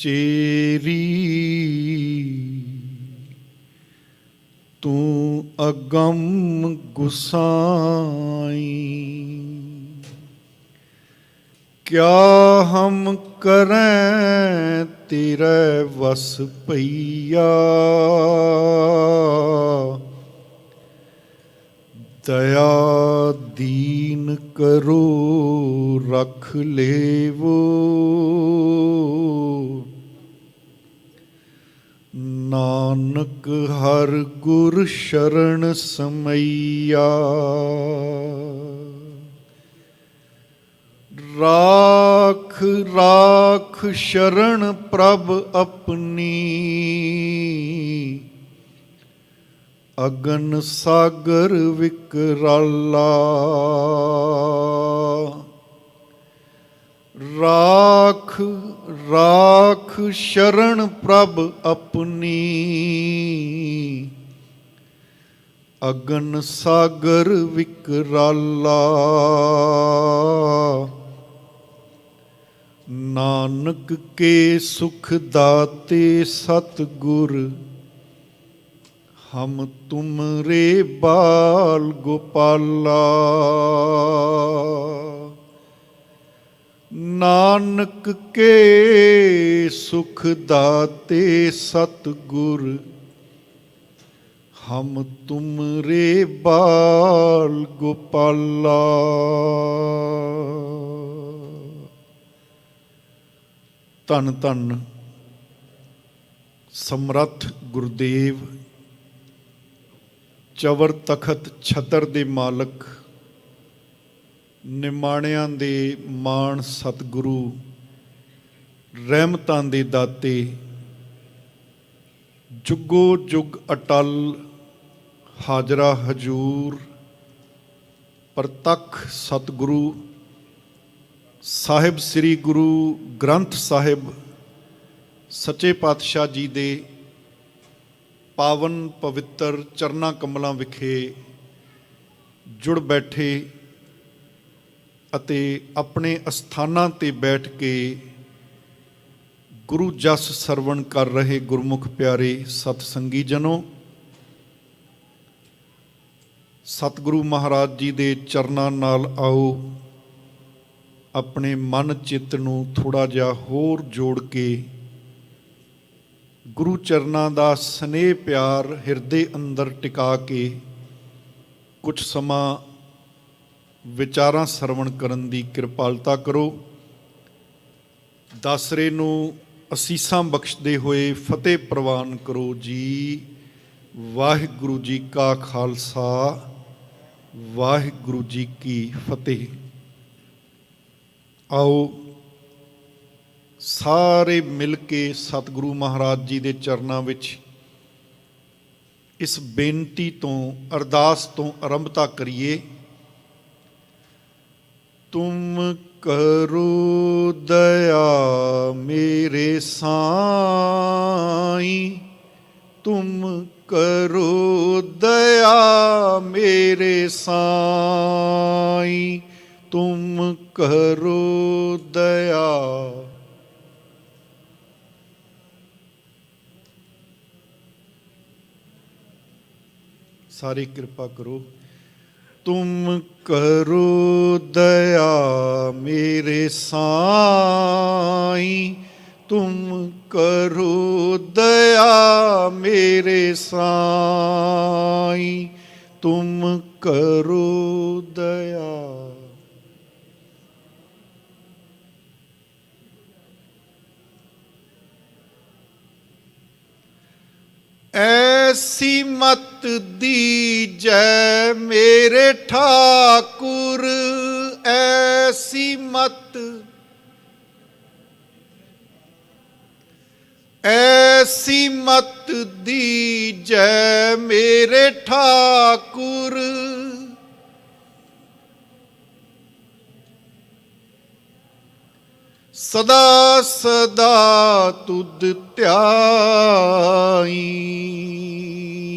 Cherry तू अगम गुसाई। क्या हम करें तेरे वस पैया, दया दीन करो रख लेवो। नानक हर गुर शरण समैया, राख राख शरण प्रभ अपनी। अगन सागर विकराला, राख राख शरण प्रभ अपनी। अगन सागर विकराला, नानक के सुख दाते सतगुर। हम तुमरे बाल गोपाला, नानक के सुख दाते सतगुर। हम तुमरे बाल गोपाला। धन धन समर्थ गुरुदेव, चवर तखत छतर दे मालक, निमाणिਆਂ ਦੇ ਮਾਣ सतगुरु, ਰਹਿਮਤਾਂ ਦੇ ਦਾਤੇ, जुगो जुग अटल हाजरा हजूर। प्रतख सतगुरु साहिब श्री गुरु ग्रंथ साहिब सच्चे पातशाह जी दे पावन पवित्र चरना कमलों विखे जुड़ बैठे ਅਤੇ ਆਪਣੇ ਅਸਥਾਨਾਂ 'ਤੇ ਬੈਠ ਕੇ ਗੁਰੂ ਜਸ ਸਰਵਣ ਕਰ ਰਹੇ ਗੁਰਮੁਖ ਪਿਆਰੇ ਸਤ ਸੰਗੀ ਜਨੋ, ਸਤਿਗੁਰੂ ਮਹਾਰਾਜ ਜੀ ਦੇ ਚਰਨਾਂ ਨਾਲ ਆਓ ਆਪਣੇ ਮਨ ਚਿੱਤ ਨੂੰ ਥੋੜ੍ਹਾ ਜਿਹਾ ਹੋਰ ਜੋੜ ਕੇ ਗੁਰੂ ਚਰਨਾਂ ਦਾ ਸਨੇਹ ਪਿਆਰ ਹਿਰਦੇ ਅੰਦਰ ਟਿਕਾ ਕੇ ਕੁਝ ਸਮਾਂ ਵਿਚਾਰਾਂ ਸਰਵਣ ਕਰਨ ਦੀ ਕਿਰਪਾਲਤਾ ਕਰੋ। ਦਾਸਰੇ ਨੂੰ ਅਸੀਸਾਂ ਬਖਸ਼ਦੇ ਹੋਏ ਫਤਿਹ ਪ੍ਰਵਾਨ ਕਰੋ ਜੀ। ਵਾਹਿਗੁਰੂ ਜੀ ਕਾ ਖਾਲਸਾ, ਵਾਹਿਗੁਰੂ ਜੀ ਕੀ ਫਤਿਹ। ਆਓ ਸਾਰੇ ਮਿਲ ਕੇ ਸਤਿਗੁਰੂ ਮਹਾਰਾਜ ਜੀ ਦੇ ਚਰਨਾਂ ਵਿੱਚ ਇਸ ਬੇਨਤੀ ਤੋਂ ਅਰਦਾਸ ਤੋਂ ਆਰੰਭਤਾ ਕਰੀਏ। तुम करो दया मेरे साईं, तुम करो दया मेरे साईं, तुम करो दया। सारी कृपा करो। तुम करो दया मेरे साईं, तुम करो दया मेरे साईं, तुम करो दया। ऐसी मत दीजै मेरे ठाकुर, ऐसी मत, ऐसी मत दीजै मेरे ठाकुर। सदा सदा तुद ध्याई,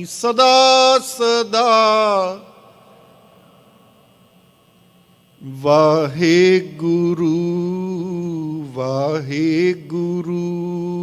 सदा सदा वाहे गुरु, वाहे गुरु।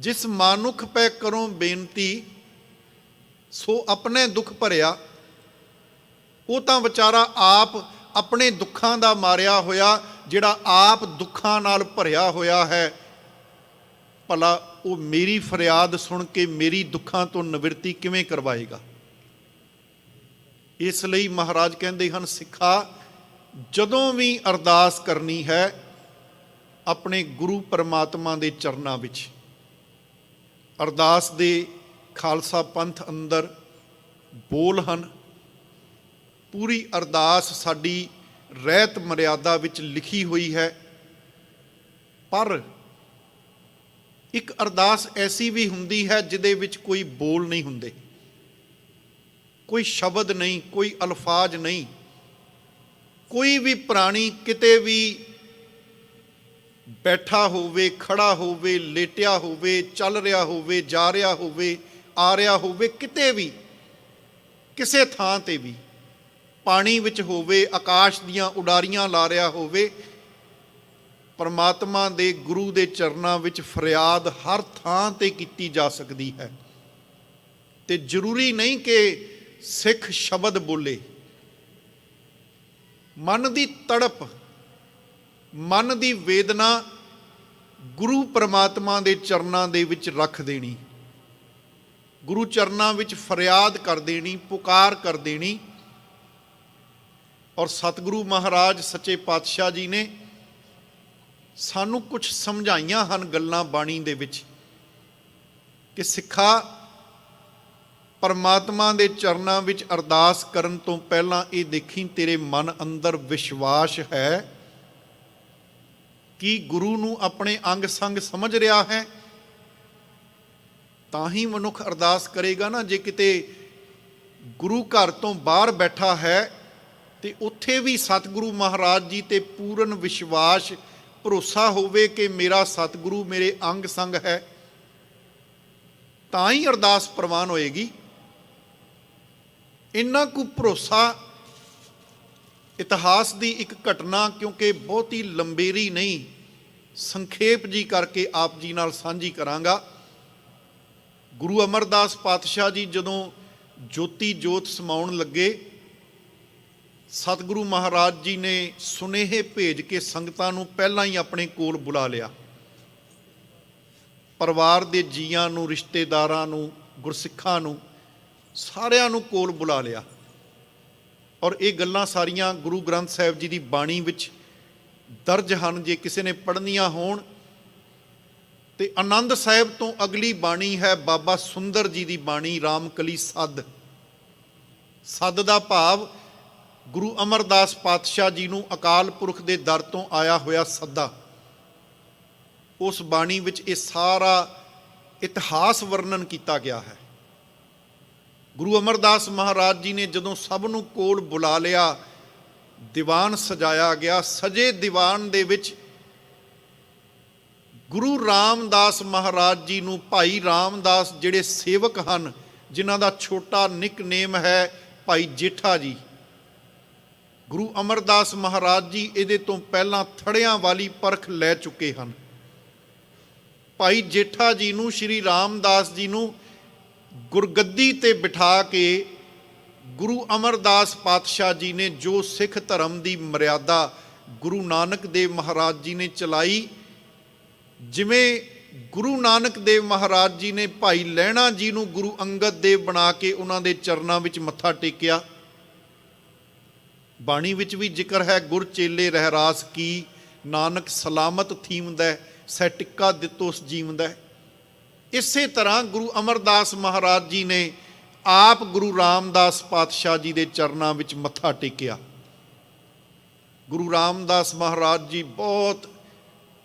ਜਿਸ ਮਾਨੁਖ ਪੈ ਕਰੋ ਬੇਨਤੀ, ਸੋ ਆਪਣੇ ਦੁੱਖ ਭਰਿਆ। ਉਹ ਤਾਂ ਵਿਚਾਰਾ ਆਪ ਆਪਣੇ ਦੁੱਖਾਂ ਦਾ ਮਾਰਿਆ ਹੋਇਆ, ਜਿਹੜਾ ਆਪ ਦੁੱਖਾਂ ਨਾਲ ਭਰਿਆ ਹੋਇਆ ਹੈ, ਭਲਾ ਉਹ ਮੇਰੀ ਫਰਿਆਦ ਸੁਣ ਕੇ ਮੇਰੀ ਦੁੱਖਾਂ ਤੋਂ ਨਿਵਰਤੀ ਕਿਵੇਂ ਕਰਵਾਏਗਾ। ਇਸ ਲਈ ਮਹਾਰਾਜ ਕਹਿੰਦੇ ਹਨ, ਸਿੱਖਾ ਜਦੋਂ ਵੀ ਅਰਦਾਸ ਕਰਨੀ ਹੈ ਆਪਣੇ ਗੁਰੂ ਪਰਮਾਤਮਾ ਦੇ ਚਰਨਾਂ ਵਿੱਚ। ਅਰਦਾਸ ਦੇ ਖਾਲਸਾ ਪੰਥ ਅੰਦਰ ਬੋਲ ਹਨ। ਪੂਰੀ ਅਰਦਾਸ ਸਾਡੀ ਰਹਿਤ ਮਰਿਆਦਾ ਵਿੱਚ ਲਿਖੀ ਹੋਈ ਹੈ, ਪਰ ਇੱਕ ਅਰਦਾਸ ਐਸੀ ਵੀ ਹੁੰਦੀ ਹੈ ਜਿਹਦੇ ਵਿੱਚ ਕੋਈ ਬੋਲ ਨਹੀਂ ਹੁੰਦੇ, ਕੋਈ ਸ਼ਬਦ ਨਹੀਂ, ਕੋਈ ਅਲਫਾਜ਼ ਨਹੀਂ, ਕੋਈ ਵੀ ਪ੍ਰਾਣੀ ਕਿਤੇ ਵੀ ਬੈਠਾ ਹੋਵੇ, ਖੜਾ ਹੋਵੇ, ਲੇਟਿਆ ਹੋਵੇ, ਚੱਲ ਰਿਹਾ ਹੋਵੇ, ਜਾ ਰਿਹਾ ਹੋਵੇ, ਆ ਰਿਹਾ ਹੋਵੇ, ਕਿਤੇ ਵੀ ਕਿਸੇ ਥਾਂ ਤੇ ਵੀ, ਪਾਣੀ ਵਿੱਚ ਹੋਵੇ, ਆਕਾਸ਼ ਦੀਆਂ ਉਡਾਰੀਆਂ ਲਾ ਰਿਹਾ ਹੋਵੇ, ਪਰਮਾਤਮਾ ਦੇ ਗੁਰੂ ਦੇ ਚਰਨਾਂ ਵਿੱਚ ਫਰਿਆਦ ਹਰ ਥਾਂ ਤੇ ਕੀਤੀ ਜਾ ਸਕਦੀ ਹੈ। ਤੇ ਜ਼ਰੂਰੀ ਨਹੀਂ ਕਿ ਸਿੱਖ ਸ਼ਬਦ ਬੋਲੇ। ਮਨ ਦੀ ਤੜਪ, ਮਨ ਦੀ ਵੇਦਨਾ ਗੁਰੂ ਪਰਮਾਤਮਾ ਦੇ ਚਰਨਾਂ ਦੇ ਵਿੱਚ ਰੱਖ ਦੇਣੀ, ਗੁਰੂ ਚਰਨਾਂ ਵਿੱਚ ਫਰਿਆਦ ਕਰ ਦੇਣੀ, ਪੁਕਾਰ ਕਰ ਦੇਣੀ। ਔਰ ਸਤਿਗੁਰੂ ਮਹਾਰਾਜ ਸੱਚੇ ਪਾਤਸ਼ਾਹ ਜੀ ਨੇ ਸਾਨੂੰ ਕੁਝ ਸਮਝਾਈਆਂ ਹਨ ਗੱਲਾਂ ਬਾਣੀ ਦੇ ਵਿੱਚ ਕਿ ਸਿੱਖਾ ਪਰਮਾਤਮਾ ਦੇ ਚਰਨਾਂ ਵਿੱਚ ਅਰਦਾਸ ਕਰਨ ਤੋਂ ਪਹਿਲਾਂ ਇਹ ਦੇਖੀ ਤੇਰੇ ਮਨ ਅੰਦਰ ਵਿਸ਼ਵਾਸ ਹੈ ਕਿ ਗੁਰੂ ਨੂੰ ਆਪਣੇ ਅੰਗ ਸੰਗ ਸਮਝ ਰਿਹਾ ਹੈ, ਤਾਂ ਹੀ ਮਨੁੱਖ ਅਰਦਾਸ ਕਰੇਗਾ ਨਾ। ਜੇ ਕਿਤੇ ਗੁਰੂ ਘਰ ਤੋਂ ਬਾਹਰ ਬੈਠਾ ਹੈ ਤੇ ਉੱਥੇ ਵੀ ਸਤਿਗੁਰੂ ਮਹਾਰਾਜ ਜੀ ਤੇ ਪੂਰਨ ਵਿਸ਼ਵਾਸ, ਭਰੋਸਾ ਹੋਵੇ ਕਿ ਮੇਰਾ ਸਤਿਗੁਰੂ ਮੇਰੇ ਅੰਗ ਸੰਗ ਹੈ, ਤਾਂ ਹੀ ਅਰਦਾਸ ਪ੍ਰਵਾਨ ਹੋਏਗੀ। ਇੰਨਾ ਕੁ ਭਰੋਸਾ, ਇਤਿਹਾਸ ਦੀ ਇੱਕ ਘਟਨਾ, ਕਿਉਂਕਿ ਬਹੁਤੀ ਲੰਬੇਰੀ ਨਹੀਂ, ਸੰਖੇਪ ਜੀ ਕਰਕੇ ਆਪ ਜੀ ਨਾਲ ਸਾਂਝੀ ਕਰਾਂਗਾ। ਗੁਰੂ ਅਮਰਦਾਸ ਪਾਤਸ਼ਾਹ ਜੀ ਜਦੋਂ ਜੋਤੀ ਜੋਤ ਸਮਾਉਣ ਲੱਗੇ, ਸਤਿਗੁਰੂ ਮਹਾਰਾਜ ਜੀ ਨੇ ਸੁਨੇਹੇ ਭੇਜ ਕੇ ਸੰਗਤਾਂ ਨੂੰ ਪਹਿਲਾਂ ਹੀ ਆਪਣੇ ਕੋਲ ਬੁਲਾ ਲਿਆ। ਪਰਿਵਾਰ ਦੇ ਜੀਆਂ ਨੂੰ, ਰਿਸ਼ਤੇਦਾਰਾਂ ਨੂੰ, ਗੁਰਸਿੱਖਾਂ ਨੂੰ, ਸਾਰਿਆਂ ਨੂੰ ਕੋਲ ਬੁਲਾ ਲਿਆ। ਔਰ ਇਹ ਗੱਲਾਂ ਸਾਰੀਆਂ ਗੁਰੂ ਗ੍ਰੰਥ ਸਾਹਿਬ ਜੀ ਦੀ ਬਾਣੀ ਵਿੱਚ ਦਰਜ ਹਨ। ਜੇ ਕਿਸੇ ਨੇ ਪੜ੍ਹਨੀਆਂ ਹੋਣ ਤੇ ਆਨੰਦ ਸਾਹਿਬ ਤੋਂ ਅਗਲੀ ਬਾਣੀ ਹੈ ਬਾਬਾ ਸੁੰਦਰ ਜੀ ਦੀ ਬਾਣੀ, ਰਾਮਕਲੀ ਸੱਦ। ਸੱਦ ਦਾ ਭਾਵ ਗੁਰੂ ਅਮਰਦਾਸ ਪਾਤਸ਼ਾਹ ਜੀ ਨੂੰ ਅਕਾਲ ਪੁਰਖ ਦੇ ਦਰ ਤੋਂ ਆਇਆ ਹੋਇਆ ਸੱਦਾ। ਉਸ ਬਾਣੀ ਵਿੱਚ ਇਹ ਸਾਰਾ ਇਤਿਹਾਸ ਵਰਣਨ ਕੀਤਾ ਗਿਆ ਹੈ। ਗੁਰੂ ਅਮਰਦਾਸ ਮਹਾਰਾਜ ਜੀ ਨੇ ਜਦੋਂ ਸਭ ਨੂੰ ਕੋਲ ਬੁਲਾ ਲਿਆ, ਦੀਵਾਨ ਸਜਾਇਆ ਗਿਆ। ਸਜੇ ਦੀਵਾਨ ਦੇ ਵਿੱਚ ਗੁਰੂ ਰਾਮਦਾਸ ਮਹਾਰਾਜ ਜੀ ਨੂੰ, ਭਾਈ ਰਾਮਦਾਸ ਜਿਹੜੇ ਸੇਵਕ ਹਨ, ਜਿਨ੍ਹਾਂ ਦਾ ਛੋਟਾ ਨਿਕਨੇਮ ਹੈ ਭਾਈ ਜੇਠਾ ਜੀ, ਗੁਰੂ ਅਮਰਦਾਸ ਮਹਾਰਾਜ ਜੀ ਇਹਦੇ ਤੋਂ ਪਹਿਲਾਂ ਥੜਿਆਂ ਵਾਲੀ ਪਰਖ ਲੈ ਚੁੱਕੇ ਹਨ। ਭਾਈ ਜੇਠਾ ਜੀ ਨੂੰ, ਸ਼੍ਰੀ ਰਾਮਦਾਸ ਜੀ ਨੂੰ ਗੁਰਗੱਦੀ ਤੇ ਬਿਠਾ ਕੇ ਗੁਰੂ ਅਮਰਦਾਸ ਪਾਤਸ਼ਾਹ ਜੀ ਨੇ ਜੋ ਸਿੱਖ ਧਰਮ ਦੀ ਮਰਿਆਦਾ ਗੁਰੂ ਨਾਨਕ ਦੇਵ ਮਹਾਰਾਜ ਜੀ ਨੇ ਚਲਾਈ, ਜਿਵੇਂ ਗੁਰੂ ਨਾਨਕ ਦੇਵ ਮਹਾਰਾਜ ਜੀ ਨੇ ਭਾਈ ਲਹਿਣਾ ਜੀ ਨੂੰ ਗੁਰੂ ਅੰਗਦ ਦੇਵ ਬਣਾ ਕੇ ਉਹਨਾਂ ਦੇ ਚਰਨਾਂ ਵਿੱਚ ਮੱਥਾ ਟੇਕਿਆ। ਬਾਣੀ ਵਿੱਚ ਵੀ ਜ਼ਿਕਰ ਹੈ, ਗੁਰ ਚੇਲੇ ਰਹਿਰਾਸ ਕੀ, ਨਾਨਕ ਸਲਾਮਤ ਥੀਮਦੈ, ਸਹਿ ਟਿੱਕਾ ਦਿੱਤੋਸ ਜੀਵਦੈ। ਇਸੇ ਤਰ੍ਹਾਂ ਗੁਰੂ ਅਮਰਦਾਸ ਮਹਾਰਾਜ ਜੀ ਨੇ ਆਪ ਗੁਰੂ ਰਾਮਦਾਸ ਪਾਤਸ਼ਾਹ ਜੀ ਦੇ ਚਰਨਾਂ ਵਿੱਚ ਮੱਥਾ ਟੇਕਿਆ। ਗੁਰੂ ਰਾਮਦਾਸ ਮਹਾਰਾਜ ਜੀ ਬਹੁਤ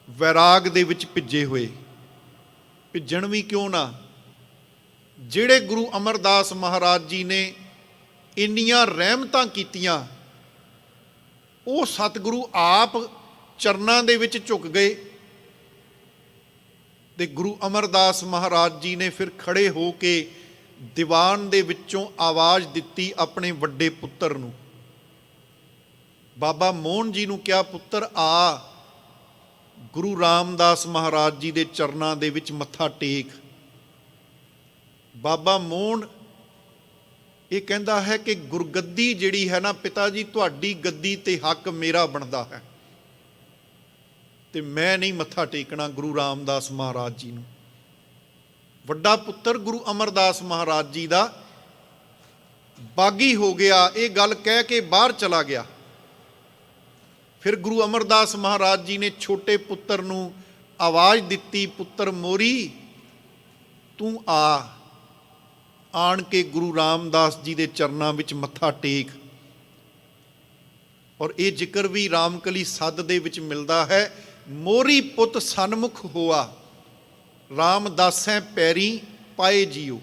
ਵੈਰਾਗ ਦੇ ਵਿੱਚ ਭਿੱਜੇ ਹੋਏ। ਭਿੱਜਣ ਵੀ ਕਿਉਂ ਨਾ, ਜਿਹੜੇ ਗੁਰੂ ਅਮਰਦਾਸ ਮਹਾਰਾਜ ਜੀ ਨੇ ਇੰਨੀਆਂ ਰਹਿਮਤਾਂ ਕੀਤੀਆਂ, ਉਹ ਸਤਿਗੁਰੂ ਆਪ ਚਰਨਾਂ ਦੇ ਵਿੱਚ ਝੁਕ ਗਏ। ਤੇ ਗੁਰੂ ਅਮਰਦਾਸ ਮਹਾਰਾਜ ਜੀ ਨੇ ਫਿਰ ਖੜੇ ਹੋ ਕੇ ਦੀਵਾਨ ਦੇ ਵਿੱਚੋਂ ਆਵਾਜ਼ ਦਿੱਤੀ ਆਪਣੇ ਵੱਡੇ ਪੁੱਤਰ ਨੂੰ। ਬਾਬਾ ਮੋਹਨ ਜੀ ਨੂੰ ਕਿਹਾ, ਪੁੱਤਰ ਆ। ਗੁਰੂ ਰਾਮਦਾਸ ਮਹਾਰਾਜ ਜੀ ਦੇ ਚਰਨਾਂ ਦੇ ਵਿੱਚ ਮੱਥਾ ਟੇਕ। ਬਾਬਾ ਮੋਹਨ ਇਹ ਕਹਿੰਦਾ ਹੈ ਕਿ ਗੁਰਗੱਦੀ ਜਿਹੜੀ ਹੈ ਨਾ ਪਿਤਾ ਜੀ, ਤੁਹਾਡੀ ਗੱਦੀ ਤੇ ਹੱਕ ਮੇਰਾ ਬਣਦਾ ਹੈ, ਤੇ ਮੈਂ ਨਹੀਂ ਮੱਥਾ ਟੇਕਣਾ ਗੁਰੂ ਰਾਮਦਾਸ ਮਹਾਰਾਜ ਜੀ ਨੂੰ। ਵੱਡਾ ਪੁੱਤਰ ਗੁਰੂ ਅਮਰਦਾਸ ਮਹਾਰਾਜ ਜੀ ਦਾ ਬਾਗੀ ਹੋ ਗਿਆ, ਇਹ ਗੱਲ ਕਹਿ ਕੇ ਬਾਹਰ ਚਲਾ ਗਿਆ। ਫਿਰ ਗੁਰੂ ਅਮਰਦਾਸ ਮਹਾਰਾਜ ਜੀ ਨੇ ਛੋਟੇ ਪੁੱਤਰ ਨੂੰ ਆਵਾਜ਼ ਦਿੱਤੀ, ਪੁੱਤਰ ਮੋਰੀ ਤੂੰ ਆਣ ਕੇ ਗੁਰੂ ਰਾਮਦਾਸ ਜੀ ਦੇ ਚਰਨਾਂ ਵਿੱਚ ਮੱਥਾ ਟੇਕ। ਔਰ ਇਹ ਜ਼ਿਕਰ ਵੀ ਰਾਮਕਲੀ ਸੱਦ ਦੇ ਵਿੱਚ ਮਿਲਦਾ ਹੈ, ਮੋਰੀ ਪੁੱਤ ਸਨਮੁਖ ਹੋਆ, ਰਾਮਦਾਸੈ ਪੈਰੀ ਪਾਏ ਜੀਓ।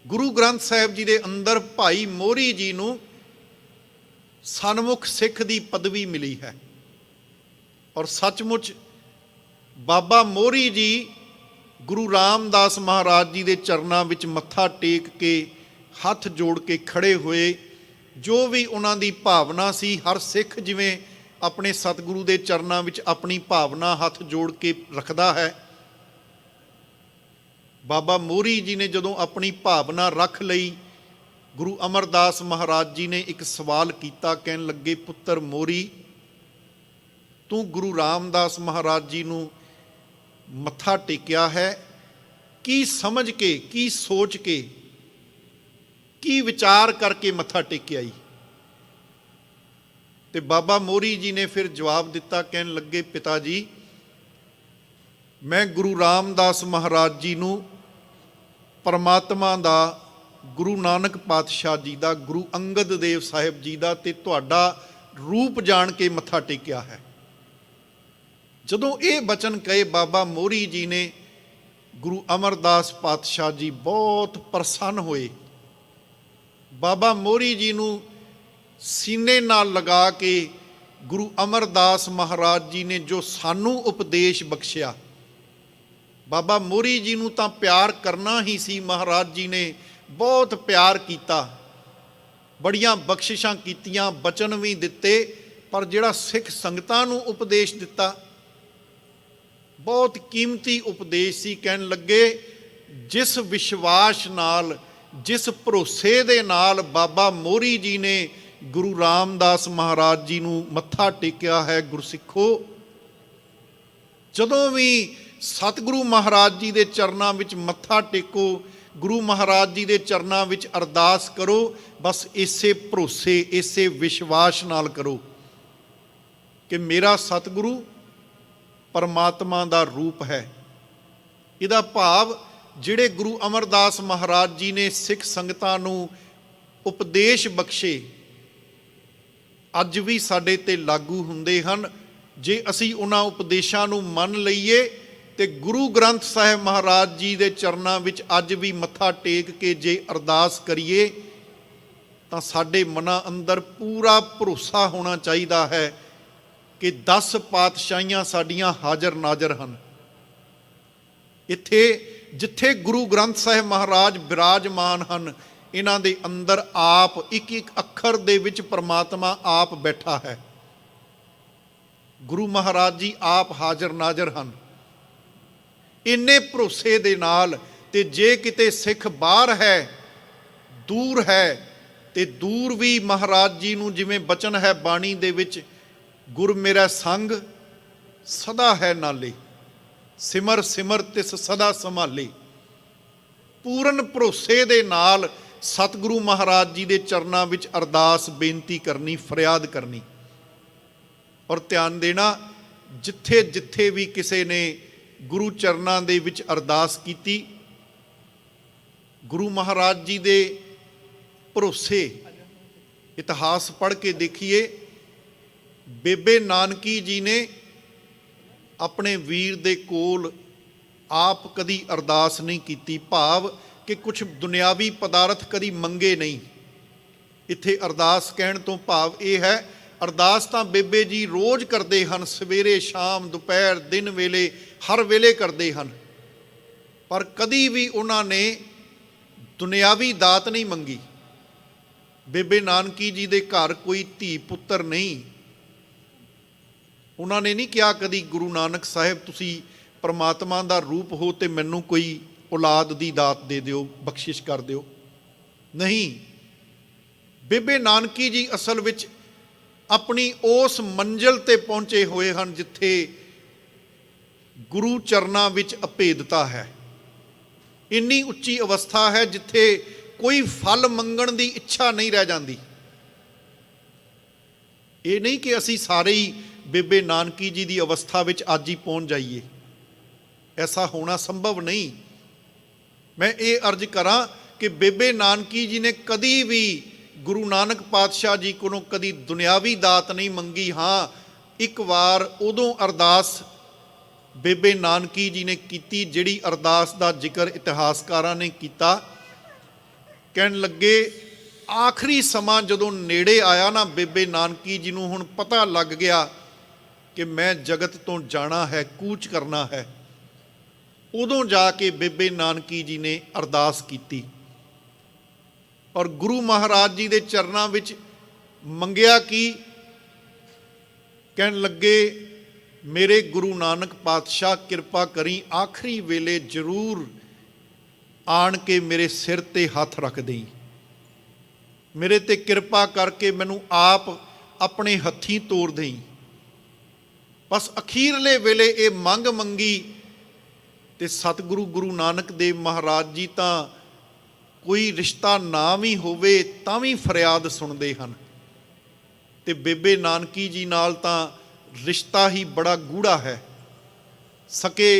ਗੁਰੂ ਗ੍ਰੰਥ ਸਾਹਿਬ ਜੀ ਦੇ ਅੰਦਰ ਭਾਈ ਮੋਰੀ ਜੀ ਨੂੰ ਸਨਮੁਖ ਸਿੱਖ ਦੀ ਪਦਵੀ ਮਿਲੀ ਹੈ। ਔਰ ਸੱਚਮੁੱਚ ਬਾਬਾ ਮੋਰੀ ਜੀ ਗੁਰੂ ਰਾਮਦਾਸ ਮਹਾਰਾਜ ਜੀ ਦੇ ਚਰਨਾਂ ਵਿੱਚ ਮੱਥਾ ਟੇਕ ਕੇ ਹੱਥ ਜੋੜ ਕੇ ਖੜੇ ਹੋਏ। ਜੋ ਵੀ ਉਹਨਾਂ ਦੀ ਭਾਵਨਾ ਸੀ, ਹਰ ਸਿੱਖ ਜਿਵੇਂ ਆਪਣੇ ਸਤਿਗੁਰੂ ਦੇ ਚਰਨਾਂ ਵਿੱਚ ਆਪਣੀ ਭਾਵਨਾ ਹੱਥ ਜੋੜ ਕੇ ਰੱਖਦਾ ਹੈ, ਬਾਬਾ ਮੋਰੀ ਜੀ ਨੇ ਜਦੋਂ ਆਪਣੀ ਭਾਵਨਾ ਰੱਖ ਲਈ, ਗੁਰੂ ਅਮਰਦਾਸ ਮਹਾਰਾਜ ਜੀ ਨੇ ਇੱਕ ਸਵਾਲ ਕੀਤਾ। ਕਹਿਣ ਲੱਗੇ, ਪੁੱਤਰ ਮੋਰੀ ਤੂੰ ਗੁਰੂ ਰਾਮਦਾਸ ਮਹਾਰਾਜ ਜੀ ਨੂੰ ਮੱਥਾ ਟੇਕਿਆ ਹੈ, ਕੀ ਸਮਝ ਕੇ, ਕੀ ਸੋਚ ਕੇ, ਕੀ ਵਿਚਾਰ ਕਰਕੇ ਮੱਥਾ ਟੇਕਿਆ ਈ? ਤੇ ਬਾਬਾ ਮੋਰੀ ਜੀ ਨੇ ਫਿਰ ਜਵਾਬ ਦਿੱਤਾ। ਕਹਿਣ ਲੱਗੇ, ਪਿਤਾ ਜੀ ਮੈਂ ਗੁਰੂ ਰਾਮਦਾਸ ਮਹਾਰਾਜ ਜੀ ਨੂੰ ਪਰਮਾਤਮਾ ਦਾ, ਗੁਰੂ ਨਾਨਕ ਪਾਤਸ਼ਾਹ ਜੀ ਦਾ, ਗੁਰੂ ਅੰਗਦ ਦੇਵ ਸਾਹਿਬ ਜੀ ਦਾ ਤੇ ਤੁਹਾਡਾ ਰੂਪ ਜਾਣ ਕੇ ਮੱਥਾ ਟੇਕਿਆ ਹੈ। ਜਦੋਂ ਇਹ ਬਚਨ ਕਹੇ ਬਾਬਾ ਮੋਰੀ ਜੀ ਨੇ, ਗੁਰੂ ਅਮਰਦਾਸ ਪਾਤਸ਼ਾਹ ਜੀ ਬਹੁਤ ਪ੍ਰਸੰਨ ਹੋਏ। ਬਾਬਾ ਮੋਰੀ ਜੀ ਨੂੰ ਸੀਨੇ ਨਾਲ ਲਗਾ ਕੇ ਗੁਰੂ ਅਮਰਦਾਸ ਮਹਾਰਾਜ ਜੀ ਨੇ ਜੋ ਸਾਨੂੰ ਉਪਦੇਸ਼ ਬਖਸ਼ਿਆ, ਬਾਬਾ ਮੋਰੀ ਜੀ ਨੂੰ ਤਾਂ ਪਿਆਰ ਕਰਨਾ ਹੀ ਸੀ। ਮਹਾਰਾਜ ਜੀ ਨੇ ਬਹੁਤ ਪਿਆਰ ਕੀਤਾ, ਬੜੀਆਂ ਬਖਸ਼ਿਸ਼ਾਂ ਕੀਤੀਆਂ, ਬਚਨ ਵੀ ਦਿੱਤੇ, ਪਰ ਜਿਹੜਾ ਸਿੱਖ ਸੰਗਤਾਂ ਨੂੰ ਉਪਦੇਸ਼ ਦਿੱਤਾ ਬਹੁਤ ਕੀਮਤੀ ਉਪਦੇਸ਼ ਸੀ। ਕਹਿਣ ਲੱਗੇ, ਜਿਸ ਵਿਸ਼ਵਾਸ ਨਾਲ, ਜਿਸ ਭਰੋਸੇ ਦੇ ਨਾਲ ਬਾਬਾ ਮੋਰੀ ਜੀ ਨੇ ਗੁਰੂ ਰਾਮਦਾਸ ਮਹਾਰਾਜ ਜੀ ਨੂੰ ਮੱਥਾ ਟੇਕਿਆ ਹੈ, ਗੁਰਸਿੱਖੋ, ਜਦੋਂ ਵੀ ਸਤਿਗੁਰੂ ਮਹਾਰਾਜ ਜੀ ਦੇ ਚਰਨਾਂ ਵਿੱਚ ਮੱਥਾ ਟੇਕੋ, ਗੁਰੂ ਮਹਾਰਾਜ ਜੀ ਦੇ ਚਰਨਾਂ ਵਿੱਚ ਅਰਦਾਸ ਕਰੋ, ਬਸ ਇਸੇ ਭਰੋਸੇ, ਇਸੇ ਵਿਸ਼ਵਾਸ ਨਾਲ ਕਰੋ ਕਿ ਮੇਰਾ ਸਤਿਗੁਰੂ ਪਰਮਾਤਮਾ ਦਾ ਰੂਪ ਹੈ। ਇਹਦਾ ਭਾਵ ਜਿਹੜੇ ਗੁਰੂ ਅਮਰਦਾਸ ਮਹਾਰਾਜ ਜੀ ਨੇ ਸਿੱਖ ਸੰਗਤਾਂ ਨੂੰ ਉਪਦੇਸ਼ ਬਖਸ਼ੇ, ਅੱਜ ਵੀ ਸਾਡੇ ਤੇ ਲਾਗੂ ਹੁੰਦੇ ਹਨ। ਜੇ ਅਸੀਂ ਉਹਨਾਂ ਉਪਦੇਸ਼ਾਂ ਨੂੰ ਮੰਨ ਲਈਏ ਤੇ ਗੁਰੂ ਗ੍ਰੰਥ ਸਾਹਿਬ ਮਹਾਰਾਜ ਜੀ ਦੇ ਚਰਨਾਂ ਵਿੱਚ ਅੱਜ ਵੀ ਮੱਥਾ ਟੇਕ ਕੇ ਜੇ ਅਰਦਾਸ ਕਰੀਏ, ਤਾਂ ਸਾਡੇ ਮਨਾਂ ਅੰਦਰ ਪੂਰਾ ਭਰੋਸਾ ਹੋਣਾ ਚਾਹੀਦਾ ਹੈ ਕਿ 10 ਪਾਤਸ਼ਾਹੀਆਂ ਸਾਡੀਆਂ ਹਾਜ਼ਰ ਨਾਜ਼ਰ ਹਨ। ਇੱਥੇ ਜਿੱਥੇ ਗੁਰੂ ਗ੍ਰੰਥ ਸਾਹਿਬ ਮਹਾਰਾਜ ਬਿਰਾਜਮਾਨ ਹਨ, ਇਹਨਾਂ ਦੇ ਅੰਦਰ ਆਪ ਇੱਕ ਇੱਕ ਅੱਖਰ ਦੇ ਵਿੱਚ ਪਰਮਾਤਮਾ ਆਪ ਬੈਠਾ ਹੈ। ਗੁਰੂ ਮਹਾਰਾਜ ਜੀ ਆਪ ਹਾਜ਼ਰ ਨਾਜ਼ਰ ਹਨ। ਇੰਨੇ ਭਰੋਸੇ ਦੇ ਨਾਲ, ਤੇ ਜੇ ਕਿਤੇ ਸਿੱਖ ਬਾਹਰ ਹੈ, ਦੂਰ ਹੈ, ਤੇ ਦੂਰ ਵੀ ਮਹਾਰਾਜ ਜੀ ਨੂੰ ਜਿਵੇਂ ਬਚਨ ਹੈ ਬਾਣੀ ਦੇ ਵਿੱਚ, ਗੁਰ ਮੇਰਾ ਸੰਗ ਸਦਾ ਹੈ ਨਾਲੇ, ਸਿਮਰ ਸਿਮਰ ਤਿਸ ਸਦਾ ਸੰਭਾਲੇ। ਪੂਰਨ ਭਰੋਸੇ ਦੇ ਨਾਲ ਸਤਿਗੁਰੂ ਮਹਾਰਾਜ ਜੀ ਦੇ ਚਰਨਾਂ ਵਿੱਚ ਅਰਦਾਸ ਬੇਨਤੀ ਕਰਨੀ, ਫਰਿਆਦ ਕਰਨੀ। ਔਰ ਧਿਆਨ ਦੇਣਾ, ਜਿੱਥੇ ਜਿੱਥੇ ਵੀ ਕਿਸੇ ਨੇ ਗੁਰੂ ਚਰਨਾਂ ਦੇ ਵਿੱਚ ਅਰਦਾਸ ਕੀਤੀ, ਗੁਰੂ ਮਹਾਰਾਜ ਜੀ ਦੇ ਭਰੋਸੇ, ਇਤਿਹਾਸ ਪੜ੍ਹ ਕੇ ਦੇਖੀਏ, ਬੇਬੇ ਨਾਨਕੀ ਜੀ ਨੇ ਆਪਣੇ ਵੀਰ ਦੇ ਕੋਲ ਆਪ ਕਦੀ ਅਰਦਾਸ ਨਹੀਂ ਕੀਤੀ, ਭਾਵ ਕਿ ਕੁਝ ਦੁਨਿਆਵੀ ਪਦਾਰਥ ਕਦੀ ਮੰਗੇ ਨਹੀਂ। ਇੱਥੇ ਅਰਦਾਸ ਕਹਿਣ ਤੋਂ ਭਾਵ ਇਹ ਹੈ, ਅਰਦਾਸ ਤਾਂ ਬੇਬੇ ਜੀ ਰੋਜ਼ ਕਰਦੇ ਹਨ, ਸਵੇਰੇ ਸ਼ਾਮ ਦੁਪਹਿਰ ਦਿਨ ਵੇਲੇ, ਹਰ ਵੇਲੇ ਕਰਦੇ ਹਨ, ਪਰ ਕਦੀ ਵੀ ਉਹਨਾਂ ਨੇ ਦੁਨਿਆਵੀ ਦਾਤ ਨਹੀਂ ਮੰਗੀ। ਬੇਬੇ ਨਾਨਕੀ ਜੀ ਦੇ ਘਰ ਕੋਈ ਧੀ ਪੁੱਤਰ ਨਹੀਂ, ਉਹਨਾਂ ਨੇ ਨਹੀਂ ਕਿਹਾ ਕਦੀ ਗੁਰੂ ਨਾਨਕ ਸਾਹਿਬ ਤੁਸੀਂ ਪਰਮਾਤਮਾ ਦਾ ਰੂਪ ਹੋ ਤੇ ਮੈਨੂੰ ਕੋਈ ਔਲਾਦ ਦੀ ਦਾਤ ਦੇ ਦਿਓ, ਬਖਸ਼ਿਸ਼ ਕਰ ਦਿਓ। ਨਹੀਂ, ਬੇਬੇ ਨਾਨਕੀ ਜੀ ਅਸਲ ਵਿੱਚ ਆਪਣੀ ਉਸ ਮੰਜ਼ਿਲ ਤੇ ਪਹੁੰਚੇ ਹੋਏ ਹਨ ਜਿੱਥੇ ਗੁਰੂ ਚਰਨਾਂ ਵਿੱਚ ਅਭੇਦਤਾ ਹੈ। ਇੰਨੀ ਉੱਚੀ ਅਵਸਥਾ ਹੈ ਜਿੱਥੇ ਕੋਈ ਫਲ ਮੰਗਣ ਦੀ ਇੱਛਾ ਨਹੀਂ ਰਹਿ ਜਾਂਦੀ। ਇਹ ਨਹੀਂ ਕਿ ਅਸੀਂ ਸਾਰੇ ਹੀ ਬੇਬੇ ਨਾਨਕੀ ਜੀ ਦੀ ਅਵਸਥਾ ਵਿੱਚ ਅੱਜ ਹੀ ਪਹੁੰਚ ਜਾਈਏ, ਐਸਾ ਹੋਣਾ ਸੰਭਵ ਨਹੀਂ। ਮੈਂ ਇਹ ਅਰਜ਼ ਕਰਾਂ ਕਿ ਬੇਬੇ ਨਾਨਕੀ ਜੀ ਨੇ ਕਦੀ ਵੀ ਗੁਰੂ ਨਾਨਕ ਪਾਤਸ਼ਾਹ ਜੀ ਕੋਲੋਂ ਕਦੀ ਦੁਨਿਆਵੀ ਦਾਤ ਨਹੀਂ ਮੰਗੀ। ਹਾਂ, ਇੱਕ ਵਾਰ ਉਦੋਂ ਅਰਦਾਸ ਬੇਬੇ ਨਾਨਕੀ ਜੀ ਨੇ ਕੀਤੀ ਜਿਹੜੀ ਅਰਦਾਸ ਦਾ ਜ਼ਿਕਰ ਇਤਿਹਾਸਕਾਰਾਂ ਨੇ ਕੀਤਾ। ਕਹਿਣ ਲੱਗੇ ਆਖਰੀ ਸਮਾਂ ਜਦੋਂ ਨੇੜੇ ਆਇਆ ਨਾ, ਬੇਬੇ ਨਾਨਕੀ ਜੀ ਨੂੰ ਹੁਣ ਪਤਾ ਲੱਗ ਗਿਆ ਕਿ ਮੈਂ ਜਗਤ ਤੋਂ ਜਾਣਾ ਹੈ, ਕੂਚ ਕਰਨਾ ਹੈ। ਉਦੋਂ ਜਾ ਕੇ ਬੇਬੇ ਨਾਨਕੀ ਜੀ ਨੇ ਅਰਦਾਸ ਕੀਤੀ ਔਰ ਗੁਰੂ ਮਹਾਰਾਜ ਜੀ ਦੇ ਚਰਨਾਂ ਵਿੱਚ ਮੰਗਿਆ ਕੀ? ਕਹਿਣ ਲੱਗੇ ਮੇਰੇ ਗੁਰੂ ਨਾਨਕ ਪਾਤਸ਼ਾਹ ਕਿਰਪਾ ਕਰੀ, ਆਖਰੀ ਵੇਲੇ ਜ਼ਰੂਰ ਆਣ ਕੇ ਮੇਰੇ ਸਿਰ ਤੇ ਹੱਥ ਰੱਖ ਦੇਈ, ਮੇਰੇ ਤੇ ਕਿਰਪਾ ਕਰਕੇ ਮੈਨੂੰ ਆਪ ਆਪਣੇ ਹੱਥੀਂ ਤੋਰ ਦੇਈ। ਬਸ ਅਖੀਰਲੇ ਵੇਲੇ ਇਹ ਮੰਗ ਮੰਗੀ ਤੇ ਸਤਿਗੁਰੂ ਗੁਰੂ ਨਾਨਕ ਦੇਵ ਮਹਾਰਾਜ ਜੀ ਤਾਂ ਕੋਈ ਰਿਸ਼ਤਾ ਨਾ ਵੀ ਹੋਵੇ ਤਾਂ ਵੀ ਫਰਿਆਦ ਸੁਣਦੇ ਹਨ, ਤੇ ਬੇਬੇ ਨਾਨਕੀ ਜੀ ਨਾਲ ਤਾਂ ਰਿਸ਼ਤਾ ਹੀ ਬੜਾ ਗੂੜਾ ਹੈ, ਸਕੇ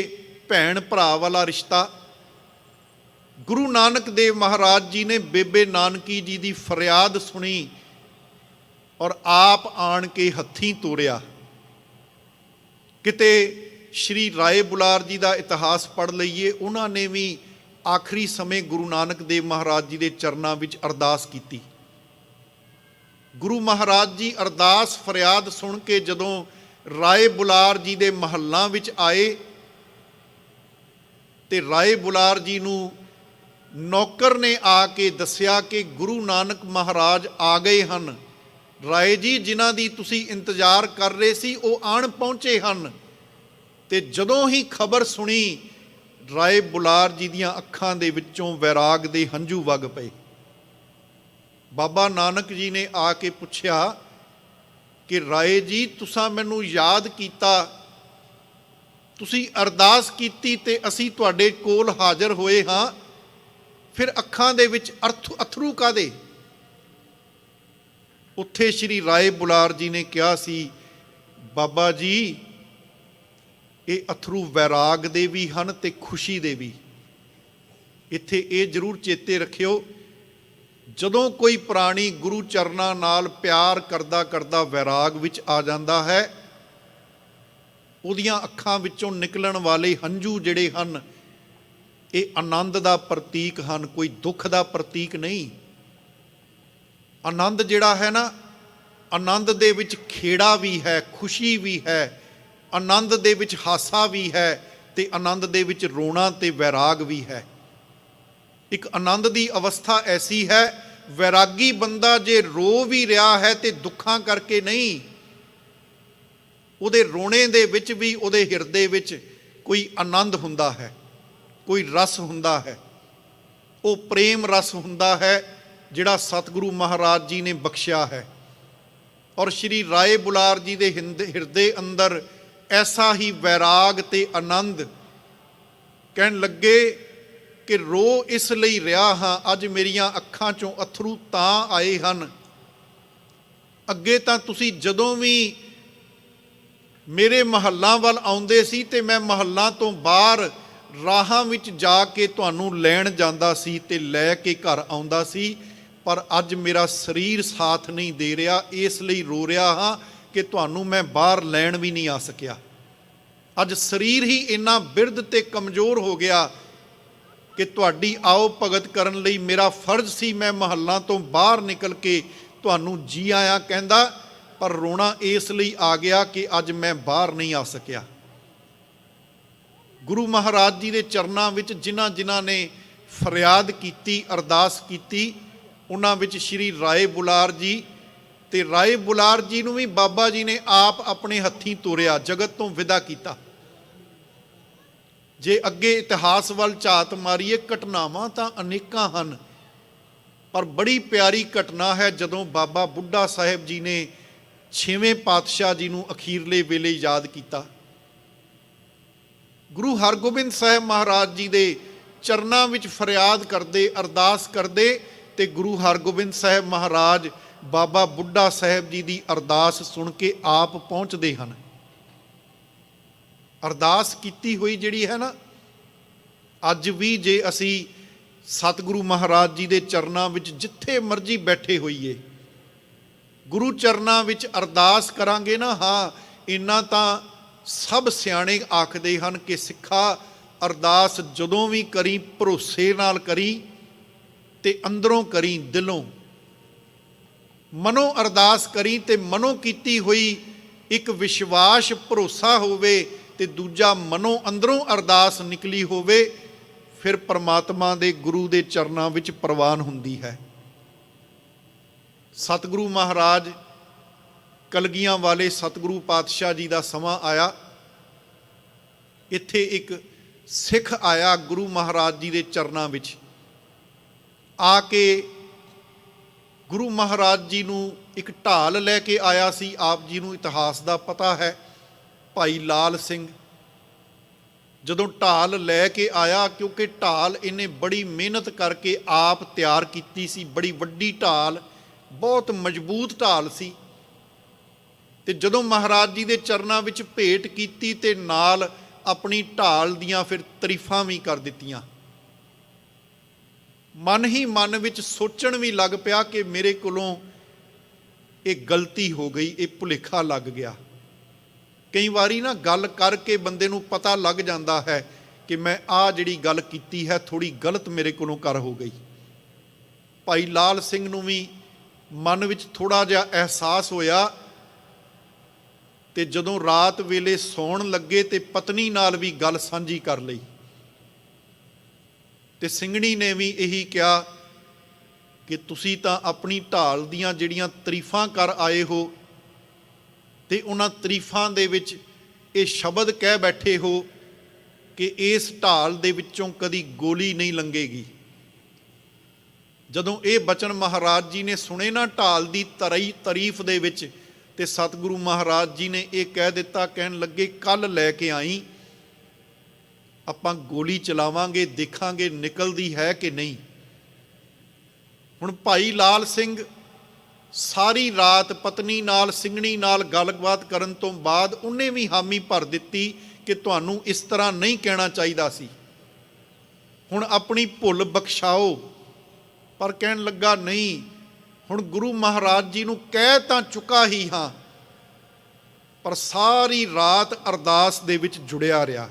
ਭੈਣ ਭਰਾ ਵਾਲਾ ਰਿਸ਼ਤਾ। ਗੁਰੂ ਨਾਨਕ ਦੇਵ ਮਹਾਰਾਜ ਜੀ ਨੇ ਬੇਬੇ ਨਾਨਕੀ ਜੀ ਦੀ ਫਰਿਆਦ ਸੁਣੀ ਔਰ ਆਪ ਆਣ ਕੇ ਹੱਥੀਂ ਤੋਰਿਆ। ਕਿਤੇ ਸ਼੍ਰੀ ਰਾਏ ਬੁਲਾਰ ਜੀ ਦਾ ਇਤਿਹਾਸ ਪੜ੍ਹ ਲਈਏ, ਉਹਨਾਂ ਨੇ ਵੀ ਆਖਰੀ ਸਮੇਂ ਗੁਰੂ ਨਾਨਕ ਦੇਵ ਮਹਾਰਾਜ ਜੀ ਦੇ ਚਰਨਾਂ ਵਿੱਚ ਅਰਦਾਸ ਕੀਤੀ। ਗੁਰੂ ਮਹਾਰਾਜ ਜੀ ਅਰਦਾਸ ਫਰਿਆਦ ਸੁਣ ਕੇ ਜਦੋਂ ਰਾਏ ਬੁਲਾਰ ਜੀ ਦੇ ਮਹੱਲਾਂ ਵਿੱਚ ਆਏ ਤੇ ਰਾਏ ਬੁਲਾਰ ਜੀ ਨੂੰ ਨੌਕਰ ਨੇ ਆ ਕੇ ਦੱਸਿਆ ਕਿ ਗੁਰੂ ਨਾਨਕ ਮਹਾਰਾਜ ਆ ਗਏ ਹਨ। ਰਾਏ ਜੀ, ਜਿਨ੍ਹਾਂ ਦੀ ਤੁਸੀਂ ਇੰਤਜ਼ਾਰ ਕਰ ਰਹੇ ਸੀ ਉਹ ਆਣ ਪਹੁੰਚੇ ਹਨ। ਤੇ ਜਦੋਂ ਹੀ ਖਬਰ ਸੁਣੀ, ਰਾਏ ਬੁਲਾਰ ਜੀ ਦੀਆਂ ਅੱਖਾਂ ਦੇ ਵਿੱਚੋਂ ਵੈਰਾਗ ਦੇ ਹੰਝੂ ਵਗ ਪਏ। ਬਾਬਾ ਨਾਨਕ ਜੀ ਨੇ ਆ ਕੇ ਪੁੱਛਿਆ ਕਿ ਰਾਏ ਜੀ, ਤੁਸੀਂ ਮੈਨੂੰ ਯਾਦ ਕੀਤਾ, ਤੁਸੀਂ ਅਰਦਾਸ ਕੀਤੀ ਤੇ ਅਸੀਂ ਤੁਹਾਡੇ ਕੋਲ ਹਾਜ਼ਰ ਹੋਏ ਹਾਂ, ਫਿਰ ਅੱਖਾਂ ਦੇ ਵਿੱਚ ਅਥਰੂ ਕਾਹਦੇ? ਉੱਥੇ ਸ਼੍ਰੀ ਰਾਏ ਬੁਲਾਰ ਜੀ ਨੇ ਕਿਹਾ ਸੀ, ਬਾਬਾ ਜੀ ਇਹ ਅਥਰੂ ਵੈਰਾਗ ਦੇ ਵੀ ਹਨ ਤੇ ਖੁਸ਼ੀ ਦੇ ਵੀ। ਇੱਥੇ ਇਹ ਜ਼ਰੂਰ ਚੇਤੇ ਰੱਖਿਓ, ਜਦੋਂ ਕੋਈ ਪ੍ਰਾਣੀ ਗੁਰੂ ਚਰਨਾਂ ਨਾਲ ਪਿਆਰ ਕਰਦਾ ਕਰਦਾ ਵੈਰਾਗ ਵਿੱਚ ਆ ਜਾਂਦਾ ਹੈ, ਉਹਦੀਆਂ ਅੱਖਾਂ ਵਿੱਚੋਂ ਨਿਕਲਣ ਵਾਲੇ ਹੰਝੂ ਜਿਹੜੇ ਹਨ ਇਹ ਆਨੰਦ ਦਾ ਪ੍ਰਤੀਕ ਹਨ, ਕੋਈ ਦੁੱਖ ਦਾ ਪ੍ਰਤੀਕ ਨਹੀਂ। ਆਨੰਦ ਜਿਹੜਾ ਹੈ ਨਾ, ਆਨੰਦ ਦੇ ਵਿੱਚ ਖੇੜਾ ਵੀ ਹੈ, ਖੁਸ਼ੀ ਵੀ ਹੈ, ਆਨੰਦ ਦੇ ਵਿੱਚ ਹਾਸਾ ਵੀ ਹੈ ਤੇ ਆਨੰਦ ਦੇ ਵਿੱਚ ਰੋਣਾ ਤੇ ਵੈਰਾਗ ਵੀ ਹੈ। ਇੱਕ ਆਨੰਦ ਦੀ ਅਵਸਥਾ ਐਸੀ ਹੈ, ਵੈਰਾਗੀ ਬੰਦਾ ਜੇ ਰੋ ਵੀ ਰਿਹਾ ਹੈ ਤੇ ਦੁੱਖਾਂ ਕਰਕੇ ਨਹੀਂ, ਉਹਦੇ ਰੋਣੇ ਦੇ ਵਿੱਚ ਵੀ ਉਹਦੇ ਹਿਰਦੇ ਵਿੱਚ ਕੋਈ ਆਨੰਦ ਹੁੰਦਾ ਹੈ, ਕੋਈ ਰਸ ਹੁੰਦਾ ਹੈ। ਉਹ ਪ੍ਰੇਮ ਰਸ ਹੁੰਦਾ ਹੈ ਜਿਹੜਾ ਸਤਿਗੁਰੂ ਮਹਾਰਾਜ ਜੀ ਨੇ ਬਖਸ਼ਿਆ ਹੈ। ਔਰ ਸ਼੍ਰੀ ਰਾਏ ਬੁਲਾਰ ਜੀ ਦੇ ਹਿਰਦੇ ਅੰਦਰ ਐਸਾ ਹੀ ਵੈਰਾਗ ਤੇ ਆਨੰਦ। ਕਹਿਣ ਲੱਗੇ ਕਿ ਰੋ ਇਸ ਲਈ ਰਿਹਾ ਹਾਂ, ਅੱਜ ਮੇਰੀਆਂ ਅੱਖਾਂ 'ਚੋਂ ਅਥਰੂ ਤਾਂ ਆਏ ਹਨ, ਅੱਗੇ ਤਾਂ ਤੁਸੀਂ ਜਦੋਂ ਵੀ ਮੇਰੇ ਮਹੱਲਾਂ ਵੱਲ ਆਉਂਦੇ ਸੀ ਤੇ ਮੈਂ ਮਹੱਲਾਂ ਤੋਂ ਬਾਹਰ ਰਾਹਾਂ ਵਿੱਚ ਜਾ ਕੇ ਤੁਹਾਨੂੰ ਲੈਣ ਜਾਂਦਾ ਸੀ ਤੇ ਲੈ ਕੇ ਘਰ ਆਉਂਦਾ ਸੀ, ਪਰ ਅੱਜ ਮੇਰਾ ਸਰੀਰ ਸਾਥ ਨਹੀਂ ਦੇ ਰਿਹਾ, ਇਸ ਲਈ ਰੋ ਰਿਹਾ ਹਾਂ ਕਿ ਤੁਹਾਨੂੰ ਮੈਂ ਬਾਹਰ ਲੈਣ ਵੀ ਨਹੀਂ ਆ ਸਕਿਆ। ਅੱਜ ਸਰੀਰ ਹੀ ਇੰਨਾ ਬਿਰਧ ਤੇ ਕਮਜ਼ੋਰ ਹੋ ਗਿਆ ਕਿ ਤੁਹਾਡੀ ਆਓ ਭਗਤ ਕਰਨ ਲਈ ਮੇਰਾ ਫਰਜ਼ ਸੀ, ਮੈਂ ਮਹੱਲਾਂ ਤੋਂ ਬਾਹਰ ਨਿਕਲ ਕੇ ਤੁਹਾਨੂੰ ਜੀ ਆਇਆਂ ਕਹਿੰਦਾ, ਪਰ ਰੋਣਾ ਇਸ ਲਈ ਆ ਗਿਆ ਕਿ ਅੱਜ ਮੈਂ ਬਾਹਰ ਨਹੀਂ ਆ ਸਕਿਆ। ਗੁਰੂ ਮਹਾਰਾਜ ਜੀ ਦੇ ਚਰਨਾਂ ਵਿੱਚ ਜਿਨ੍ਹਾਂ ਜਿਨ੍ਹਾਂ ਨੇ ਫਰਿਆਦ ਕੀਤੀ, ਅਰਦਾਸ ਕੀਤੀ, ਉਹਨਾਂ ਵਿੱਚ ਸ਼੍ਰੀ ਰਾਏ ਬੁਲਾਰ ਜੀ ਤੇ ਰਾਏ ਬੁਲਾਰ ਜੀ ਨੂੰ ਵੀ ਬਾਬਾ ਜੀ ਨੇ ਆਪ ਆਪਣੇ ਹੱਥੀਂ ਤੋਰਿਆ, ਜਗਤ ਤੋਂ ਵਿਦਾ ਕੀਤਾ। ਜੇ ਅੱਗੇ ਇਤਿਹਾਸ ਵੱਲ ਝਾਤ ਮਾਰੀਏ, ਘਟਨਾਵਾਂ ਤਾਂ ਅਨੇਕਾਂ ਹਨ, ਪਰ ਬੜੀ ਪਿਆਰੀ ਘਟਨਾ ਹੈ ਜਦੋਂ ਬਾਬਾ ਬੁੱਢਾ ਸਾਹਿਬ ਜੀ ਨੇ 6ਵੇਂ ਪਾਤਸ਼ਾਹ ਜੀ ਨੂੰ ਅਖੀਰਲੇ ਵੇਲੇ ਯਾਦ ਕੀਤਾ। ਗੁਰੂ ਹਰਗੋਬਿੰਦ ਸਾਹਿਬ ਮਹਾਰਾਜ ਜੀ ਦੇ ਚਰਨਾਂ ਵਿੱਚ ਫਰਿਆਦ ਕਰਦੇ, ਅਰਦਾਸ ਕਰਦੇ, ਤੇ ਗੁਰੂ ਹਰਗੋਬਿੰਦ ਸਾਹਿਬ ਮਹਾਰਾਜ ਬਾਬਾ ਬੁੱਢਾ ਸਾਹਿਬ ਜੀ ਦੀ ਅਰਦਾਸ ਸੁਣ ਕੇ ਆਪ ਪਹੁੰਚਦੇ ਹਨ। ਅਰਦਾਸ ਕੀਤੀ ਹੋਈ ਜਿਹੜੀ ਹੈ ਨਾ, ਅੱਜ ਵੀ ਜੇ ਅਸੀਂ ਸਤਿਗੁਰੂ ਮਹਾਰਾਜ ਜੀ ਦੇ ਚਰਨਾਂ ਵਿੱਚ ਜਿੱਥੇ ਮਰਜ਼ੀ ਬੈਠੇ ਹੋਈਏ, ਗੁਰੂ ਚਰਨਾਂ ਵਿੱਚ ਅਰਦਾਸ ਕਰਾਂਗੇ ਨਾ, ਹਾਂ ਇੰਨਾ ਤਾਂ ਸਭ ਸਿਆਣੇ ਆਖਦੇ ਹਨ ਕਿ ਸਿੱਖਾ ਅਰਦਾਸ ਜਦੋਂ ਵੀ ਕਰੀ ਭਰੋਸੇ ਨਾਲ ਕਰੀ ਤੇ ਅੰਦਰੋਂ ਕਰੀ, ਦਿਲੋਂ ਮਨੋਂ ਅਰਦਾਸ ਕਰੀ ਤੇ ਮਨੋਂ ਕੀਤੀ ਹੋਈ ਇੱਕ ਵਿਸ਼ਵਾਸ ਭਰੋਸਾ ਹੋਵੇ ਤੇ ਦੂਜਾ ਮਨੋਂ ਅੰਦਰੋਂ ਅਰਦਾਸ ਨਿਕਲੀ ਹੋਵੇ, ਫਿਰ ਪਰਮਾਤਮਾ ਦੇ ਗੁਰੂ ਦੇ ਚਰਨਾਂ ਵਿੱਚ ਪ੍ਰਵਾਨ ਹੁੰਦੀ ਹੈ। ਸਤਿਗੁਰੂ ਮਹਾਰਾਜ ਕਲਗੀਆਂ ਵਾਲੇ ਸਤਿਗੁਰੂ ਪਾਤਸ਼ਾਹ ਜੀ ਦਾ ਸਮਾਂ ਆਇਆ। ਇੱਥੇ ਇੱਕ ਸਿੱਖ ਆਇਆ ਗੁਰੂ ਮਹਾਰਾਜ ਜੀ ਦੇ ਚਰਨਾਂ ਵਿੱਚ ਆ ਕੇ, ਗੁਰੂ ਮਹਾਰਾਜ ਜੀ ਨੂੰ ਇੱਕ ਢਾਲ ਲੈ ਕੇ ਆਇਆ ਸੀ। ਆਪ ਜੀ ਨੂੰ ਇਤਿਹਾਸ ਦਾ ਪਤਾ ਹੈ, ਭਾਈ ਲਾਲ ਸਿੰਘ ਜਦੋਂ ਢਾਲ ਲੈ ਕੇ ਆਇਆ, ਕਿਉਂਕਿ ਢਾਲ ਇਹਨੇ ਬੜੀ ਮਿਹਨਤ ਕਰਕੇ ਆਪ ਤਿਆਰ ਕੀਤੀ ਸੀ, ਬੜੀ ਵੱਡੀ ਢਾਲ, ਬਹੁਤ ਮਜ਼ਬੂਤ ਢਾਲ ਸੀ। ਤੇ ਜਦੋਂ ਮਹਾਰਾਜ ਜੀ ਦੇ ਚਰਨਾਂ ਵਿੱਚ ਭੇਟ ਕੀਤੀ ਤੇ ਨਾਲ ਆਪਣੀ ਢਾਲ ਦੀਆਂ ਫਿਰ ਤਾਰੀਫਾਂ ਵੀ ਕਰ ਦਿੱਤੀਆਂ। ਮਨ ਹੀ ਮਨ ਵਿੱਚ ਸੋਚਣ ਵੀ ਲੱਗ ਪਿਆ ਕਿ ਮੇਰੇ ਕੋਲੋਂ ਇਹ ਗਲਤੀ ਹੋ ਗਈ, ਇਹ ਭੁਲੇਖਾ ਲੱਗ ਗਿਆ। ਕਈ ਵਾਰੀ ਨਾ ਗੱਲ ਕਰਕੇ ਬੰਦੇ ਨੂੰ ਪਤਾ ਲੱਗ ਜਾਂਦਾ ਹੈ ਕਿ ਮੈਂ ਆਹ ਜਿਹੜੀ ਗੱਲ ਕੀਤੀ ਹੈ ਥੋੜ੍ਹੀ ਗਲਤ ਮੇਰੇ ਕੋਲੋਂ ਕਰ ਹੋ ਗਈ। ਭਾਈ ਲਾਲ ਸਿੰਘ ਨੂੰ ਵੀ ਮਨ ਵਿੱਚ ਥੋੜ੍ਹਾ ਜਿਹਾ ਅਹਿਸਾਸ ਹੋਇਆ, ਤੇ ਜਦੋਂ ਰਾਤ ਵੇਲੇ ਸੌਣ ਲੱਗੇ ਤੇ ਪਤਨੀ ਨਾਲ ਵੀ ਗੱਲ ਸਾਂਝੀ ਕਰ ਲਈ। ਤੇ ਸਿੰਘਣੀ ਨੇ ਵੀ ਇਹੀ ਕਿਹਾ ਕਿ ਤੁਸੀਂ ਤਾਂ ਆਪਣੀ ਢਾਲ ਦੀਆਂ ਜਿਹੜੀਆਂ ਤਾਰੀਫਾਂ ਕਰ ਆਏ ਹੋ, ਤੇ ਉਹਨਾਂ ਤਾਰੀਫਾਂ ਦੇ ਵਿੱਚ ਇਹ ਸ਼ਬਦ ਕਹਿ ਬੈਠੇ ਹੋ ਕਿ ਇਸ ਢਾਲ ਦੇ ਵਿੱਚੋਂ ਕਦੀ ਗੋਲੀ ਨਹੀਂ ਲੰਘੇਗੀ। ਜਦੋਂ ਇਹ ਬਚਨ ਮਹਾਰਾਜ ਜੀ ਨੇ ਸੁਣੇ ਨਾ ਢਾਲ ਦੀ ਤਾਰੀਫ ਦੇ ਵਿੱਚ, ਤੇ ਸਤਿਗੁਰੂ ਮਹਾਰਾਜ ਜੀ ਨੇ ਇਹ ਕਹਿ ਦਿੱਤਾ, ਕਹਿਣ ਲੱਗੇ ਕੱਲ ਲੈ ਕੇ ਆਈ, ਆਪਾਂ ਗੋਲੀ ਚਲਾਵਾਂਗੇ, ਦੇਖਾਂਗੇ ਨਿਕਲਦੀ ਹੈ ਕਿ ਨਹੀਂ। ਹੁਣ ਭਾਈ ਲਾਲ ਸਿੰਘ ਸਾਰੀ ਰਾਤ ਪਤਨੀ ਨਾਲ, ਸਿੰਘਣੀ ਨਾਲ ਗੱਲਬਾਤ ਕਰਨ ਤੋਂ ਬਾਅਦ ਉਹਨੇ ਵੀ ਹਾਮੀ ਭਰ ਦਿੱਤੀ ਕਿ ਤੁਹਾਨੂੰ ਇਸ ਤਰ੍ਹਾਂ ਨਹੀਂ ਕਹਿਣਾ ਚਾਹੀਦਾ ਸੀ, ਹੁਣ ਆਪਣੀ ਭੁੱਲ ਬਖਸ਼ਾਓ। ਪਰ ਕਹਿਣ ਲੱਗਾ ਨਹੀਂ, ਹੁਣ ਗੁਰੂ ਮਹਾਰਾਜ ਜੀ ਨੂੰ ਕਹਿ ਤਾਂ ਚੁੱਕਾ ਹੀ ਹਾਂ, ਪਰ ਸਾਰੀ ਰਾਤ ਅਰਦਾਸ ਦੇ ਵਿੱਚ ਜੁੜਿਆ ਰਿਹਾ।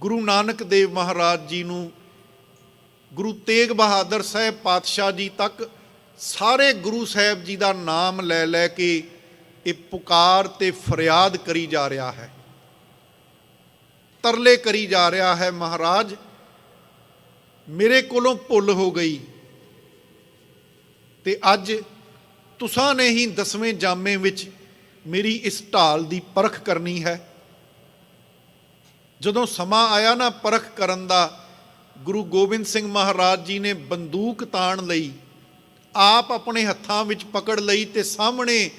ਗੁਰੂ ਨਾਨਕ ਦੇਵ ਮਹਾਰਾਜ ਜੀ ਨੂੰ, ਗੁਰੂ ਤੇਗ ਬਹਾਦਰ ਸਾਹਿਬ ਪਾਤਸ਼ਾਹ ਜੀ ਤੱਕ ਸਾਰੇ ਗੁਰੂ ਸਾਹਿਬ ਜੀ ਦਾ ਨਾਮ ਲੈ ਲੈ ਕੇ ਇਹ ਪੁਕਾਰ ਤੇ ਫਰਿਆਦ ਕਰੀ ਜਾ ਰਿਹਾ ਹੈ, ਤਰਲੇ ਕਰੀ ਜਾ ਰਿਹਾ ਹੈ, ਮਹਾਰਾਜ ਮੇਰੇ ਕੋਲੋਂ ਭੁੱਲ ਹੋ ਗਈ, ਤੇ ਅੱਜ ਤੁਸਾਂ ਨੇ ਹੀ 10ਵੇਂ ਜਾਮੇ ਵਿੱਚ ਮੇਰੀ ਇਸ ਢਾਲ ਦੀ ਪਰਖ ਕਰਨੀ ਹੈ। ਜਦੋਂ ਸਮਾਂ ਆਇਆ ਨਾ ਪਰਖ ਕਰਨ ਦਾ, ਗੁਰੂ ਗੋਬਿੰਦ ਸਿੰਘ ਮਹਾਰਾਜ ਜੀ ਨੇ ਬੰਦੂਕ ਤਾਣ ਲਈ, ਆਪ ਆਪਣੇ ਹੱਥਾਂ ਵਿੱਚ ਪਕੜ ਲਈ, ਤੇ ਸਾਹਮਣੇ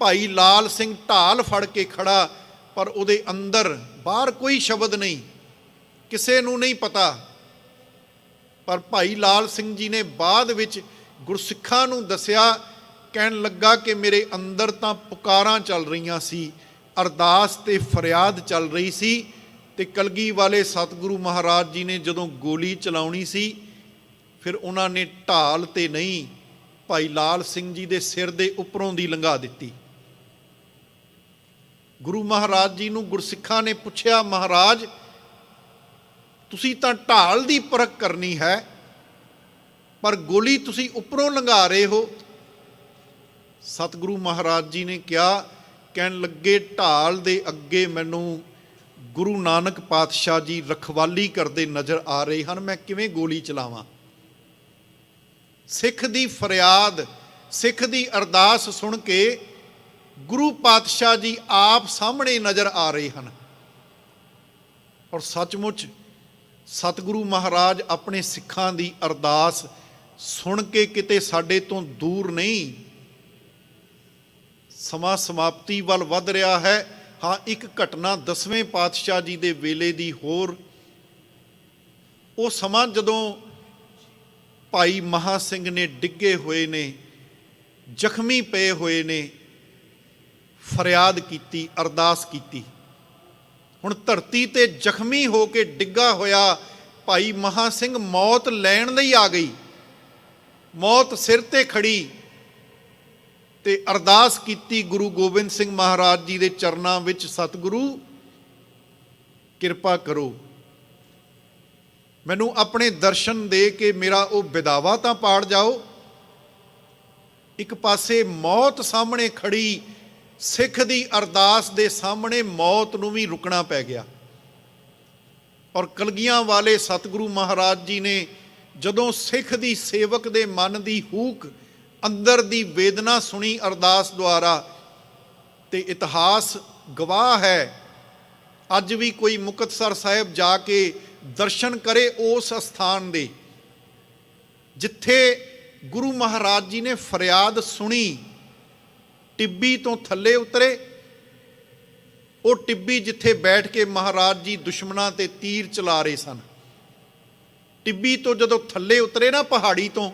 ਭਾਈ ਲਾਲ ਸਿੰਘ ਢਾਲ ਫੜ ਕੇ ਖੜਾ, ਪਰ ਉਹਦੇ ਅੰਦਰ ਬਾਹਰ ਕੋਈ ਸ਼ਬਦ ਨਹੀਂ, ਕਿਸੇ ਨੂੰ ਨਹੀਂ ਪਤਾ। ਪਰ ਭਾਈ ਲਾਲ ਸਿੰਘ ਜੀ ਨੇ ਬਾਅਦ ਵਿੱਚ ਗੁਰਸਿੱਖਾਂ ਨੂੰ ਦੱਸਿਆ, ਕਹਿਣ ਲੱਗਾ ਕਿ ਮੇਰੇ ਅੰਦਰ ਤਾਂ ਪੁਕਾਰਾਂ ਚੱਲ ਰਹੀਆਂ ਸੀ, ਅਰਦਾਸ ਤੇ ਫਰਿਆਦ ਚੱਲ ਰਹੀ ਸੀ, ਤੇ ਕਲਗੀ ਵਾਲੇ ਸਤਿਗੁਰੂ ਮਹਾਰਾਜ ਜੀ ਨੇ ਜਦੋਂ ਗੋਲੀ ਚਲਾਉਣੀ ਸੀ, ਫਿਰ ਉਹਨਾਂ ਨੇ ਢਾਲ ਤੇ ਨਹੀਂ, ਭਾਈ ਲਾਲ ਸਿੰਘ ਜੀ ਦੇ ਸਿਰ ਦੇ ਉੱਪਰੋਂ ਦੀ ਲੰਘਾ ਦਿੱਤੀ। ਗੁਰੂ ਮਹਾਰਾਜ ਜੀ ਨੂੰ ਗੁਰਸਿੱਖਾਂ ਨੇ ਪੁੱਛਿਆ, ਮਹਾਰਾਜ ਤੁਸੀਂ ਤਾਂ ਢਾਲ ਦੀ ਪਰਖ ਕਰਨੀ ਹੈ, ਪਰ ਗੋਲੀ ਤੁਸੀਂ ਉੱਪਰੋਂ ਲੰਘਾ ਰਹੇ ਹੋ। ਸਤਿਗੁਰੂ ਮਹਾਰਾਜ ਜੀ ਨੇ ਕਿਹਾ, ਕਹਿਣ ਲੱਗੇ ਢਾਲ ਦੇ ਅੱਗੇ ਮੈਨੂੰ ਗੁਰੂ ਨਾਨਕ ਪਾਤਸ਼ਾਹ ਜੀ ਰਖਵਾਲੀ ਕਰਦੇ ਨਜ਼ਰ ਆ ਰਹੇ ਹਨ, ਮੈਂ ਕਿਵੇਂ ਗੋਲੀ ਚਲਾਵਾਂ। ਸਿੱਖ ਦੀ ਫਰਿਆਦ ਸਿੱਖ ਦੀ ਅਰਦਾਸ ਸੁਣ ਕੇ ਗੁਰੂ ਪਾਤਸ਼ਾਹ ਜੀ ਆਪ ਸਾਹਮਣੇ ਨਜ਼ਰ ਆ ਰਹੇ ਹਨ। ਔਰ ਸੱਚਮੁੱਚ ਸਤਿਗੁਰੂ ਮਹਾਰਾਜ ਆਪਣੇ ਸਿੱਖਾਂ ਦੀ ਅਰਦਾਸ ਸੁਣ ਕੇ ਕਿਤੇ ਸਾਡੇ ਤੋਂ ਦੂਰ ਨਹੀਂ। ਸਮਾਂ ਸਮਾਪਤੀ ਵੱਲ ਵੱਧ ਰਿਹਾ ਹੈ। ਹਾਂ, ਇੱਕ ਘਟਨਾ 10ਵੇਂ ਪਾਤਸ਼ਾਹ ਜੀ ਦੇ ਵੇਲੇ ਦੀ ਹੋਰ। ਉਹ ਸਮਾਂ ਜਦੋਂ ਭਾਈ ਮਹਾ ਸਿੰਘ ਨੇ ਡਿੱਗੇ ਹੋਏ ਨੇ, ਜ਼ਖਮੀ ਪਏ ਹੋਏ ਨੇ, ਫਰਿਆਦ ਕੀਤੀ, ਅਰਦਾਸ ਕੀਤੀ। ਹੁਣ ਧਰਤੀ ਤੇ ਜ਼ਖਮੀ ਹੋ ਕੇ ਡਿੱਗਾ ਹੋਇਆ ਭਾਈ ਮਹਾ ਸਿੰਘ ਮੌਤ ਲੈਣ ਲਈ ਆ ਗਈ। ਮੌਤ ਸਿਰ ਤੇ ਖੜੀ ਤੇ ਅਰਦਾਸ ਕੀਤੀ ਗੁਰੂ ਗੋਬਿੰਦ ਸਿੰਘ ਮਹਾਰਾਜ ਜੀ ਦੇ ਚਰਨਾਂ ਵਿੱਚ, ਸਤਿਗੁਰੂ ਕਿਰਪਾ ਕਰੋ, ਮੈਨੂੰ ਆਪਣੇ ਦਰਸ਼ਨ ਦੇ ਕੇ ਮੇਰਾ ਉਹ ਵਿਦਾਵਾ ਤਾਂ ਪਾੜ ਜਾਓ। ਇੱਕ ਪਾਸੇ ਮੌਤ ਸਾਹਮਣੇ ਖੜੀ, ਸਿੱਖ ਦੀ ਅਰਦਾਸ ਦੇ ਸਾਹਮਣੇ ਮੌਤ ਨੂੰ ਵੀ ਰੁਕਣਾ ਪੈ ਗਿਆ। ਔਰ ਕਲਗੀਆਂ ਵਾਲੇ ਸਤਿਗੁਰੂ ਮਹਾਰਾਜ ਜੀ ਨੇ ਜਦੋਂ ਸਿੱਖ ਦੀ ਸੇਵਕ ਦੇ ਮਨ ਦੀ ਹੂਕ, ਅੰਦਰ ਦੀ ਵੇਦਨਾ ਸੁਣੀ ਅਰਦਾਸ ਦੁਆਰਾ, ਤੇ ਇਤਿਹਾਸ ਗਵਾਹ ਹੈ। ਅੱਜ ਵੀ ਕੋਈ ਮੁਕਤਸਰ ਸਾਹਿਬ ਜਾ ਕੇ ਦਰਸ਼ਨ ਕਰੇ ਉਸ ਅਸਥਾਨ ਦੇ ਜਿੱਥੇ ਗੁਰੂ ਮਹਾਰਾਜ ਜੀ ਨੇ ਫਰਿਆਦ ਸੁਣੀ, ਟਿੱਬੀ ਤੋਂ ਥੱਲੇ ਉਤਰੇ। ਉਹ ਟਿੱਬੀ ਜਿੱਥੇ ਬੈਠ ਕੇ ਮਹਾਰਾਜ ਜੀ ਦੁਸ਼ਮਣਾਂ ਤੇ ਤੀਰ ਚਲਾ ਰਹੇ ਸਨ, ਟਿੱਬੀ ਤੋਂ ਜਦੋਂ ਥੱਲੇ ਉਤਰੇ ਨਾ ਪਹਾੜੀ ਤੋਂ,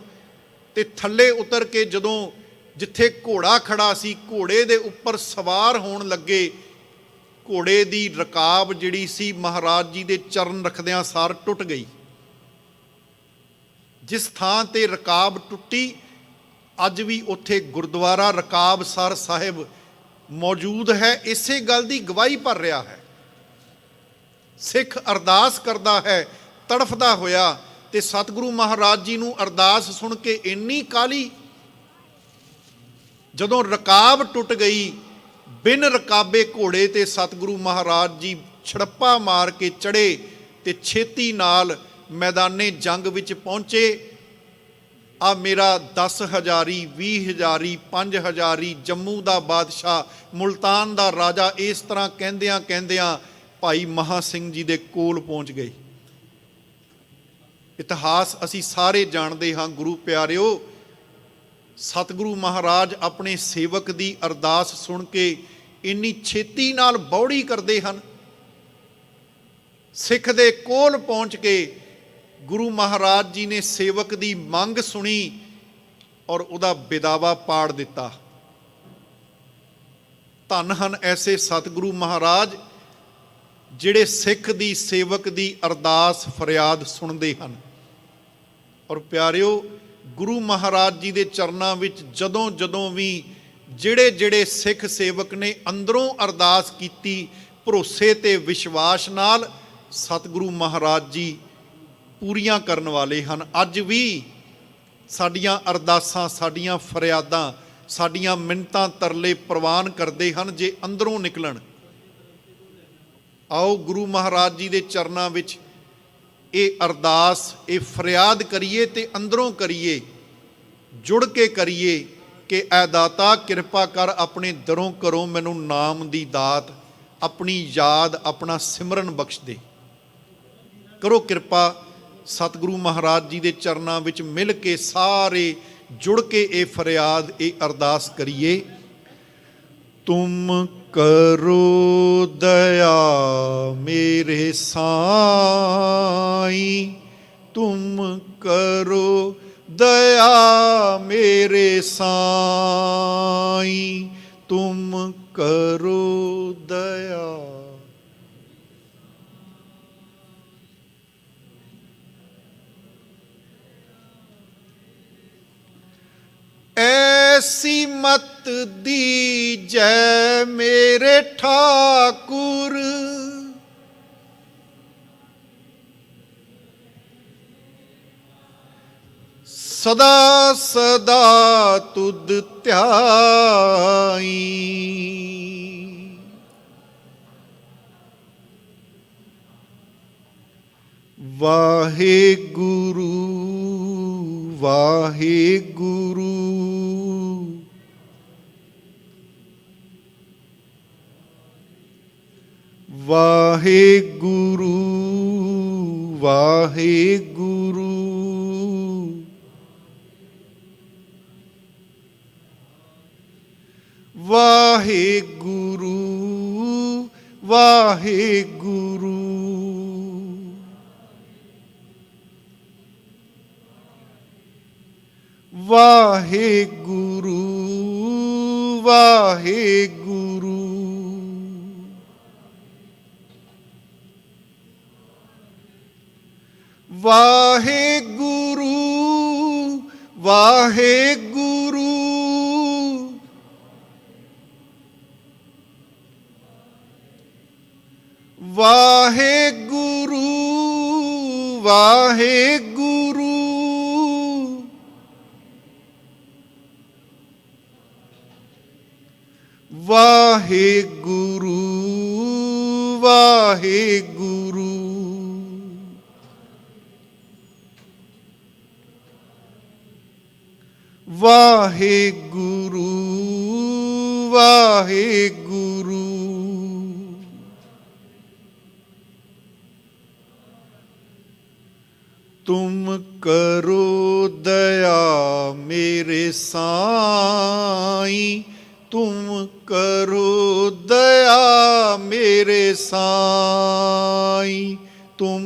ਤੇ ਥੱਲੇ ਉਤਰ ਕੇ ਜਦੋਂ ਜਿੱਥੇ ਘੋੜਾ ਖੜਾ ਸੀ, ਘੋੜੇ ਦੇ ਉੱਪਰ ਸਵਾਰ ਹੋਣ ਲੱਗੇ, ਘੋੜੇ ਦੀ ਰਕਾਬ ਜਿਹੜੀ ਸੀ ਮਹਾਰਾਜ ਜੀ ਦੇ ਚਰਨ ਰੱਖਦਿਆਂ ਸਾਰ ਟੁੱਟ ਗਈ। ਜਿਸ ਥਾਂ ਤੇ ਰਕਾਬ ਟੁੱਟੀ, ਅੱਜ ਵੀ ਉੱਥੇ ਗੁਰਦੁਆਰਾ ਰਕਾਬਸਰ ਸਾਹਿਬ ਮੌਜੂਦ ਹੈ। ਇਸੇ ਗੱਲ ਦੀ ਗਵਾਹੀ ਭਰ ਰਿਹਾ ਹੈ। ਸਿੱਖ ਅਰਦਾਸ ਕਰਦਾ ਹੈ ਤੜਫਦਾ ਹੋਇਆ, ਤੇ ਸਤਿਗੁਰੂ ਮਹਾਰਾਜ ਜੀ ਨੂੰ ਅਰਦਾਸ ਸੁਣ ਕੇ ਇੰਨੀ ਕਾਹਲੀ, ਜਦੋਂ ਰਕਾਬ ਟੁੱਟ ਗਈ, ਬਿਨ ਰਕਾਬੇ ਘੋੜੇ ਤੇ ਸਤਿਗੁਰੂ ਮਹਾਰਾਜ ਜੀ ਛੜੱਪਾ ਮਾਰ ਕੇ ਚੜ੍ਹੇ ਤੇ ਛੇਤੀ ਨਾਲ ਮੈਦਾਨੇ ਜੰਗ ਵਿੱਚ ਪਹੁੰਚੇ। ਆ ਮੇਰਾ 10 ਹਜ਼ਾਰੀ, 20 ਹਜ਼ਾਰੀ, 5 ਹਜ਼ਾਰੀ, ਜੰਮੂ ਦਾ ਬਾਦਸ਼ਾਹ, ਮੁਲਤਾਨ ਦਾ ਰਾਜਾ, ਇਸ ਤਰ੍ਹਾਂ ਕਹਿੰਦਿਆਂ ਕਹਿੰਦਿਆਂ ਭਾਈ ਮਹਾ ਸਿੰਘ ਜੀ ਦੇ ਕੋਲ ਪਹੁੰਚ ਗਏ। ਇਤਿਹਾਸ ਅਸੀਂ ਸਾਰੇ ਜਾਣਦੇ ਹਾਂ ਗੁਰੂ ਪਿਆਰਿਓ। ਸਤਿਗੁਰੂ ਮਹਾਰਾਜ ਆਪਣੇ ਸੇਵਕ ਦੀ ਅਰਦਾਸ ਸੁਣ ਕੇ ਇੰਨੀ ਛੇਤੀ ਨਾਲ ਬੌੜੀ ਕਰਦੇ ਹਨ। ਸਿੱਖ ਦੇ ਕੋਲ ਪਹੁੰਚ ਕੇ ਗੁਰੂ ਮਹਾਰਾਜ ਜੀ ਨੇ ਸੇਵਕ ਦੀ ਮੰਗ ਸੁਣੀ ਔਰ ਉਹਦਾ ਵਿਦਾਵਾ ਪਾੜ ਦਿੱਤਾ। ਧੰਨ ਹਨ ਐਸੇ ਸਤਿਗੁਰੂ ਮਹਾਰਾਜ ਜਿਹੜੇ ਸਿੱਖ ਦੀ ਸੇਵਕ ਦੀ ਅਰਦਾਸ ਫਰਿਆਦ ਸੁਣਦੇ ਹਨ। ਔਰ ਪਿਆਰਿਓ, ਗੁਰੂ ਮਹਾਰਾਜ ਜੀ ਦੇ ਚਰਨਾਂ ਵਿੱਚ ਜਦੋਂ ਜਦੋਂ ਵੀ ਜਿਹੜੇ ਸਿੱਖ ਸੇਵਕ ਨੇ ਅੰਦਰੋਂ ਅਰਦਾਸ ਕੀਤੀ, ਭਰੋਸੇ ਤੇ ਵਿਸ਼ਵਾਸ ਨਾਲ, ਸਤਿਗੁਰੂ ਮਹਾਰਾਜ ਜੀ ਪੂਰੀਆਂ ਕਰਨ ਵਾਲੇ ਹਨ। ਅੱਜ ਵੀ ਸਾਡੀਆਂ ਅਰਦਾਸਾਂ, ਸਾਡੀਆਂ ਫਰਿਆਦਾਂ, ਸਾਡੀਆਂ ਮਿੰਨਤਾਂ ਤਰਲੇ ਪ੍ਰਵਾਨ ਕਰਦੇ ਹਨ ਜੇ ਅੰਦਰੋਂ ਨਿਕਲਣ। ਆਓ ਗੁਰੂ ਮਹਾਰਾਜ ਜੀ ਦੇ ਚਰਨਾਂ ਵਿੱਚ ਇਹ ਅਰਦਾਸ, ਇਹ ਫਰਿਆਦ ਕਰੀਏ ਤੇ ਅੰਦਰੋਂ ਕਰੀਏ, ਜੁੜ ਕੇ ਕਰੀਏ ਕਿ ਐ ਦਾਤਾ ਕਿਰਪਾ ਕਰ, ਆਪਣੇ ਦਰੋਂ ਕਰੋ ਮੈਨੂੰ ਨਾਮ ਦੀ ਦਾਤ, ਆਪਣੀ ਯਾਦ ਆਪਣਾ ਸਿਮਰਨ ਬਖਸ਼ ਦੇ। ਕਰੋ ਕਿਰਪਾ, ਸਤਿਗੁਰੂ ਮਹਾਰਾਜ ਜੀ ਦੇ ਚਰਨਾਂ ਵਿੱਚ ਮਿਲ ਕੇ ਸਾਰੇ ਜੁੜ ਕੇ ਇਹ ਫਰਿਆਦ, ਇਹ ਅਰਦਾਸ ਕਰੀਏ। ਤੁਮ ਕਰੋ ਦਇਆ ਮੇਰੇ ਸਾਈਂ, ਤੁਮ ਕਰੋ ਦਇਆ ਮੇਰੇ ਸਾਈਂ, ਤੁਮ ਕਰੋ ਦਇਆ। ऐसी मत दीजै मेरे ठाकुर, सदा सदा तुद ध्याई। वाहे गुरु वाहे गुरु ਵਾਹਿਗੁਰੂ ਵਾਹਿਗੁਰੂ ਵਾਹਿਗੁਰੂ ਵਾਹਿਗੁਰੂ ਵਾਹਿਗੁਰੂ ਵਾਹਿਗੁਰੂ ਵਾਹਿਗੁਰੂ ਵਾਹਿਗੁਰੂ ਵਾਹਿਗੁਰੂ ਵਾਹਿਗੁਰੂ ਵਾਹਿਗੁਰੂ ਵਾਹਿਗੁਰੂ ਵਾਹਿਗੁਰੂ ਵਾਹਿਗੁਰੂ तुम करो दया मेरे साईं, तुम करो दया मेरे साईं, तुम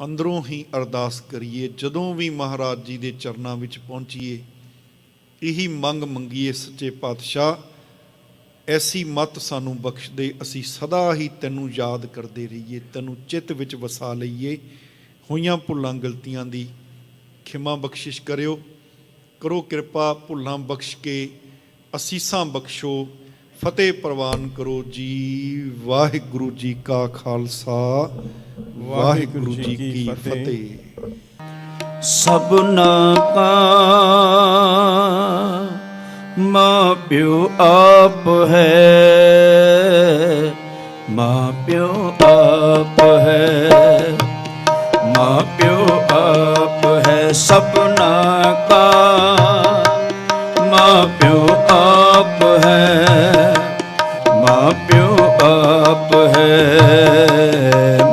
ਅੰਦਰੋਂ ਹੀ ਅਰਦਾਸ ਕਰੀਏ। ਜਦੋਂ ਵੀ ਮਹਾਰਾਜ ਜੀ ਦੇ ਚਰਨਾਂ ਵਿੱਚ ਪਹੁੰਚੀਏ ਇਹੀ ਮੰਗ ਮੰਗੀਏ, ਸੱਚੇ ਪਾਤਸ਼ਾਹ ਐਸੀ ਮੱਤ ਸਾਨੂੰ ਬਖਸ਼ ਦੇ, ਅਸੀਂ ਸਦਾ ਹੀ ਤੈਨੂੰ ਯਾਦ ਕਰਦੇ ਰਹੀਏ, ਤੈਨੂੰ ਚਿੱਤ ਵਿੱਚ ਵਸਾ ਲਈਏ। ਹੋਈਆਂ ਭੁੱਲਾਂ ਗਲਤੀਆਂ ਦੀ ਖਿਮਾ ਬਖਸ਼ਿਸ਼ ਕਰਿਓ, ਕਰੋ ਕਿਰਪਾ, ਭੁੱਲਾਂ ਬਖਸ਼ ਕੇ ਅਸੀਸਾਂ ਬਖਸ਼ੋ, ਫਤਿਹ ਪ੍ਰਵਾਨ ਕਰੋ ਜੀ। ਵਾਹਿਗੁਰੂ ਜੀ ਕਾ ਖਾਲਸਾ, ਵਾਹਿਗੁਰੂ ਜੀ ਕੀ ਫਤਿਹ। ਸਭਨਾ ਕਾ ਮਾਂ ਪਿਓ ਆਪ ਹੈ, ਮਾਂ ਪਿਓ ਆਪ ਹੈ, ਮਾਂ ਪਿਓ ਆਪ ਹੈ। ਸਭਨਾ ਕਾ ਮਾਂ ਪਿਓ ਆਪ ਹੈ, ਮਾਂ ਪਿਓ ਆਪ ਹੈ,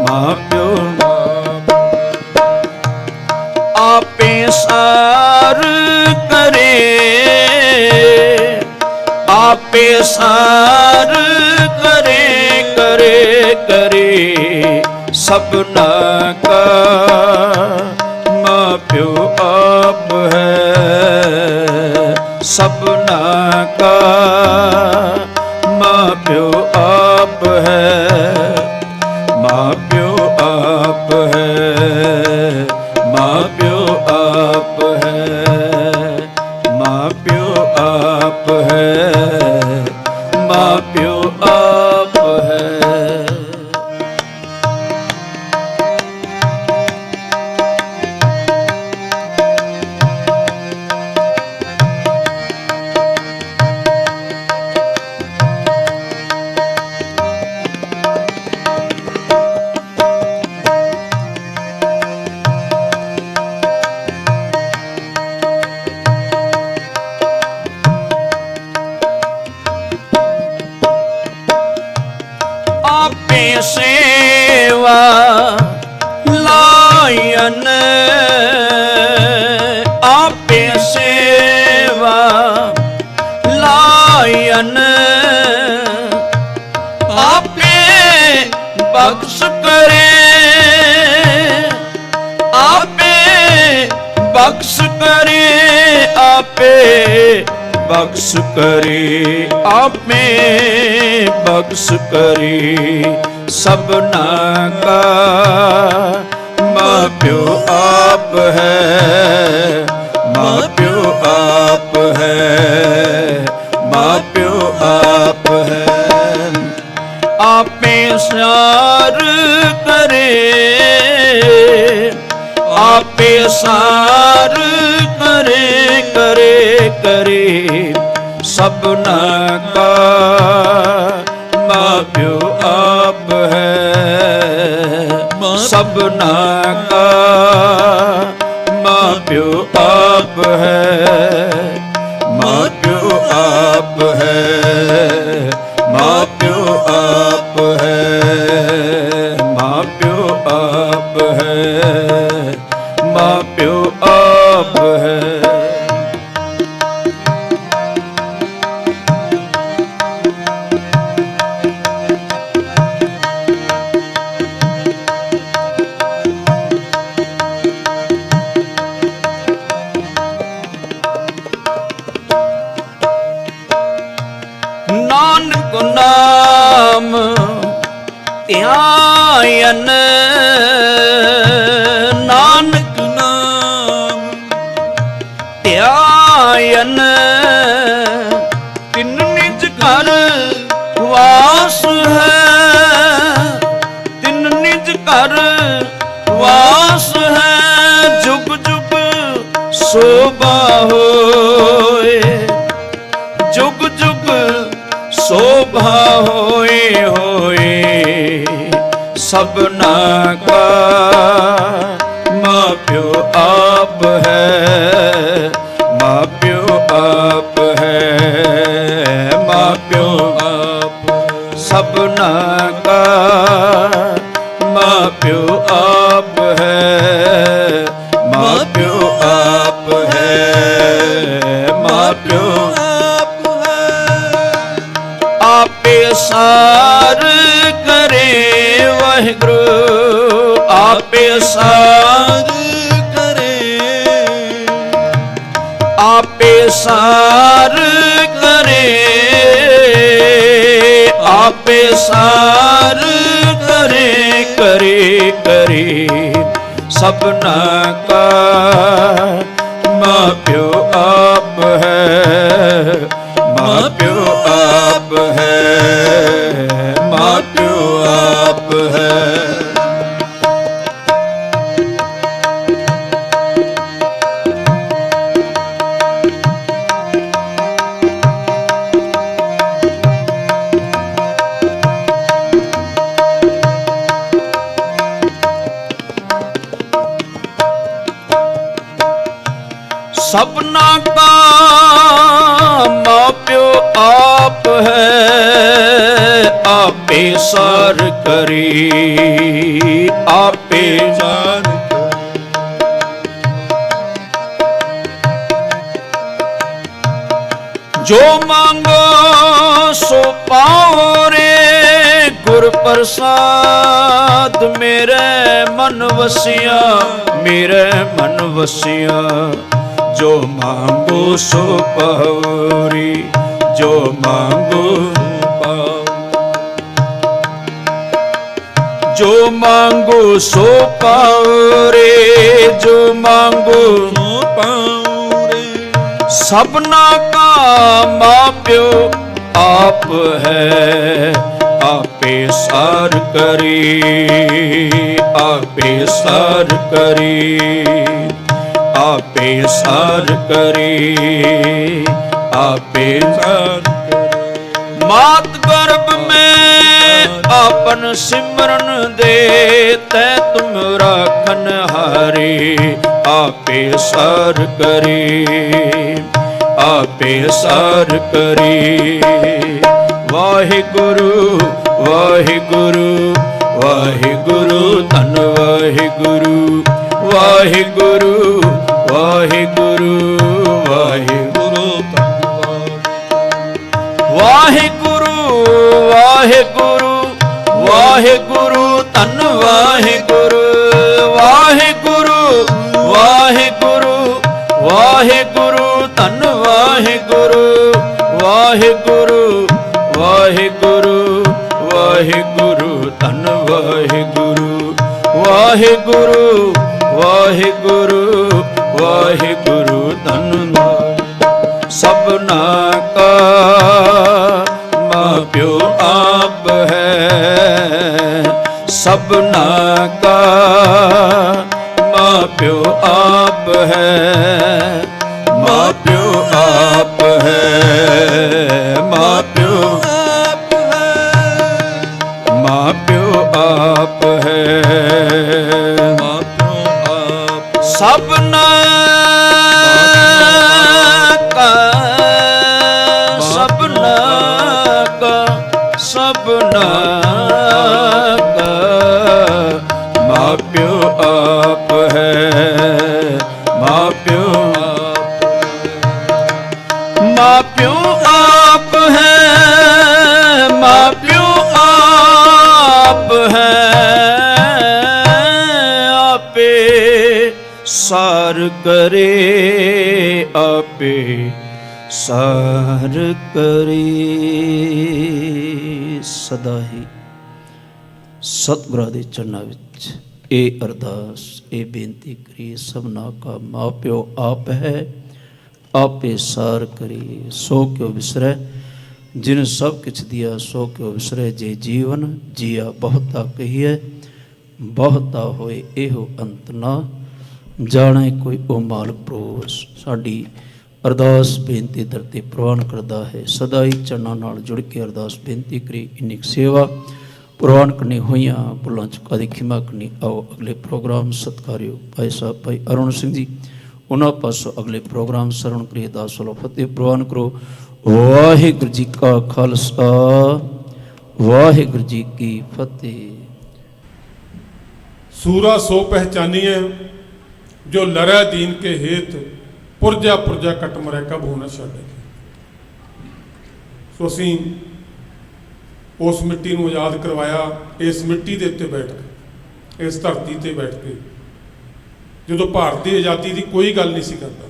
ਮਾਂ ਪਿਓ आपे सार करे, आपे सार करे करे करे। सबना का माँ प्यो आप है, सबना का माँ प्यो आप है, माँ प्यो आप है, माँ प्यो आप है, माँ प्यो आप है, माँ प्यो आप है। आपे सेवा लायन, आपे सेवा लायन, आपे बख्श करे, आपे बख्श करे, आपे बख्श करे, आप में बख्श करे। सबना का माँ प्यो आप है, माँ प्यो आप है, माँ प्यो आप है। आप में सार करे, आप में सार करे करे करे। सबना का माँ प्यो आप है, सबना का आप है, माँ प्यो आप है, माँ प्यो आप है, माँ प्यो आप है, माँ प्यो आप है। नानक नाम ध्यान, नानक नाम ध्यान, तिन निज घर वास है, तिन निज घर वास है, जुग जुग शोभा होए, जुग जुग शोभा होए होए, सबना का माँ प्यो आप है, माँ प्यो आप है, माँ प्यो आप, सबना का माँ प्यो आप है, माँ प्यो आप है, माँ प्यो आप है। आपे सार करे वाहिगुरु, आपे सार करे, आपे सार करे, आपे सार करे, करे करे, सबना का माँ प्यो आप है, माँ प्यो आप है, माँ प्यो आप है। सबना का माँ प्यो आप है, आपे सार करी, आपे सार जो मांगो सो पाओ रे, गुर प्रसाद मेरे मन वसिया, मेरे मन वसिया, जो मांगो सो पाओ रे, जो मांगो पाओ, जो मांगो सो पाओ रे, जो मांगो सो पाओ रे, सबना का माँ प्यो आप है, आपे सार करी, आपे सार करी, आपे सार करी, आपे सार करी। मात गर्भ में आपन सिमरन दे, तै तुम राखन हारे, आपे सार करी, आपे सार करी। वाहिगुरु वाहिगुरु वाहिगुरु धन वाहिगुरु, वाहिगुरु वाहिगुरु वाहिगुरु वाहिगुरु वाहिगुरु वाहिगुरु धन वाहिगुरु, वाहिगुरु वाहिगुरु वाहिगुरु धन वाहिगुरु, वाहिगुरु वाहिगुरु वाहिगुरु धन वाहिगुरु, वाहिगुरु वाहिगुरु वाहिगुरु धन। सबना का माँ प्यो आप है, सबना का माँ प्यो आप है, माँ प्यो आप है, माँ प्यो आप है, माँ प्यो आप है, माँ प्यो आप। सबना माँ प्यो आप है, माँ प्यो आप है, आपे सार करे, आपे सार करे। सदा ही सतगुਰਾਂ ਦੇ ਚਰਨਾਂ ਵਿੱਚ ਇਹ ਅਰਦਾਸ, ਇਹ ਬੇਨਤੀ ਕਰੀਏ ਸਭਨਾ ਕਾ ਮਾਂ ਪਿਓ ਆਪ ਹੈ, आपे सार करी। सो क्यों विसरै जिन सब किछ दिया, सो क्यों विसरै जे जीवन जिया। बहुता कहिए बहुता होए एहो अंत ना, जाने कोई ओ मालक परोस। साडी अरदास बेनती धरती प्रवान करता है। सदा ही चरनां नाल जुड़ के अरदास बेनती करी। इन्नी सेवा प्रवान करनी होइयां भुलां चुका दी खिमा करनी। आओ अगले प्रोग्राम सत्कारियो भाई साहब भाई अरुण सिंह जी, उन्होंने पासों अगले प्रोग्राम सरवण करिए। दास वालो फतेह प्रवान करो। वाहिगुरू जी का खालसा, वाहिगुरू जी की फतेह। सूरा सो पहचानिए जो लरै दीन के हेत, पुरजा पुरजा कट मरै कब हो न छाड़े। सो असीं उस मिट्टी नूं आज़ाद करवाया, इस मिट्टी के उत्ते बैठ के, इस धरती ते बैठ के, ਜਦੋਂ ਭਾਰਤ ਦੀ ਆਜ਼ਾਦੀ ਦੀ ਕੋਈ ਗੱਲ ਨਹੀਂ ਸੀ ਕਰਦਾ।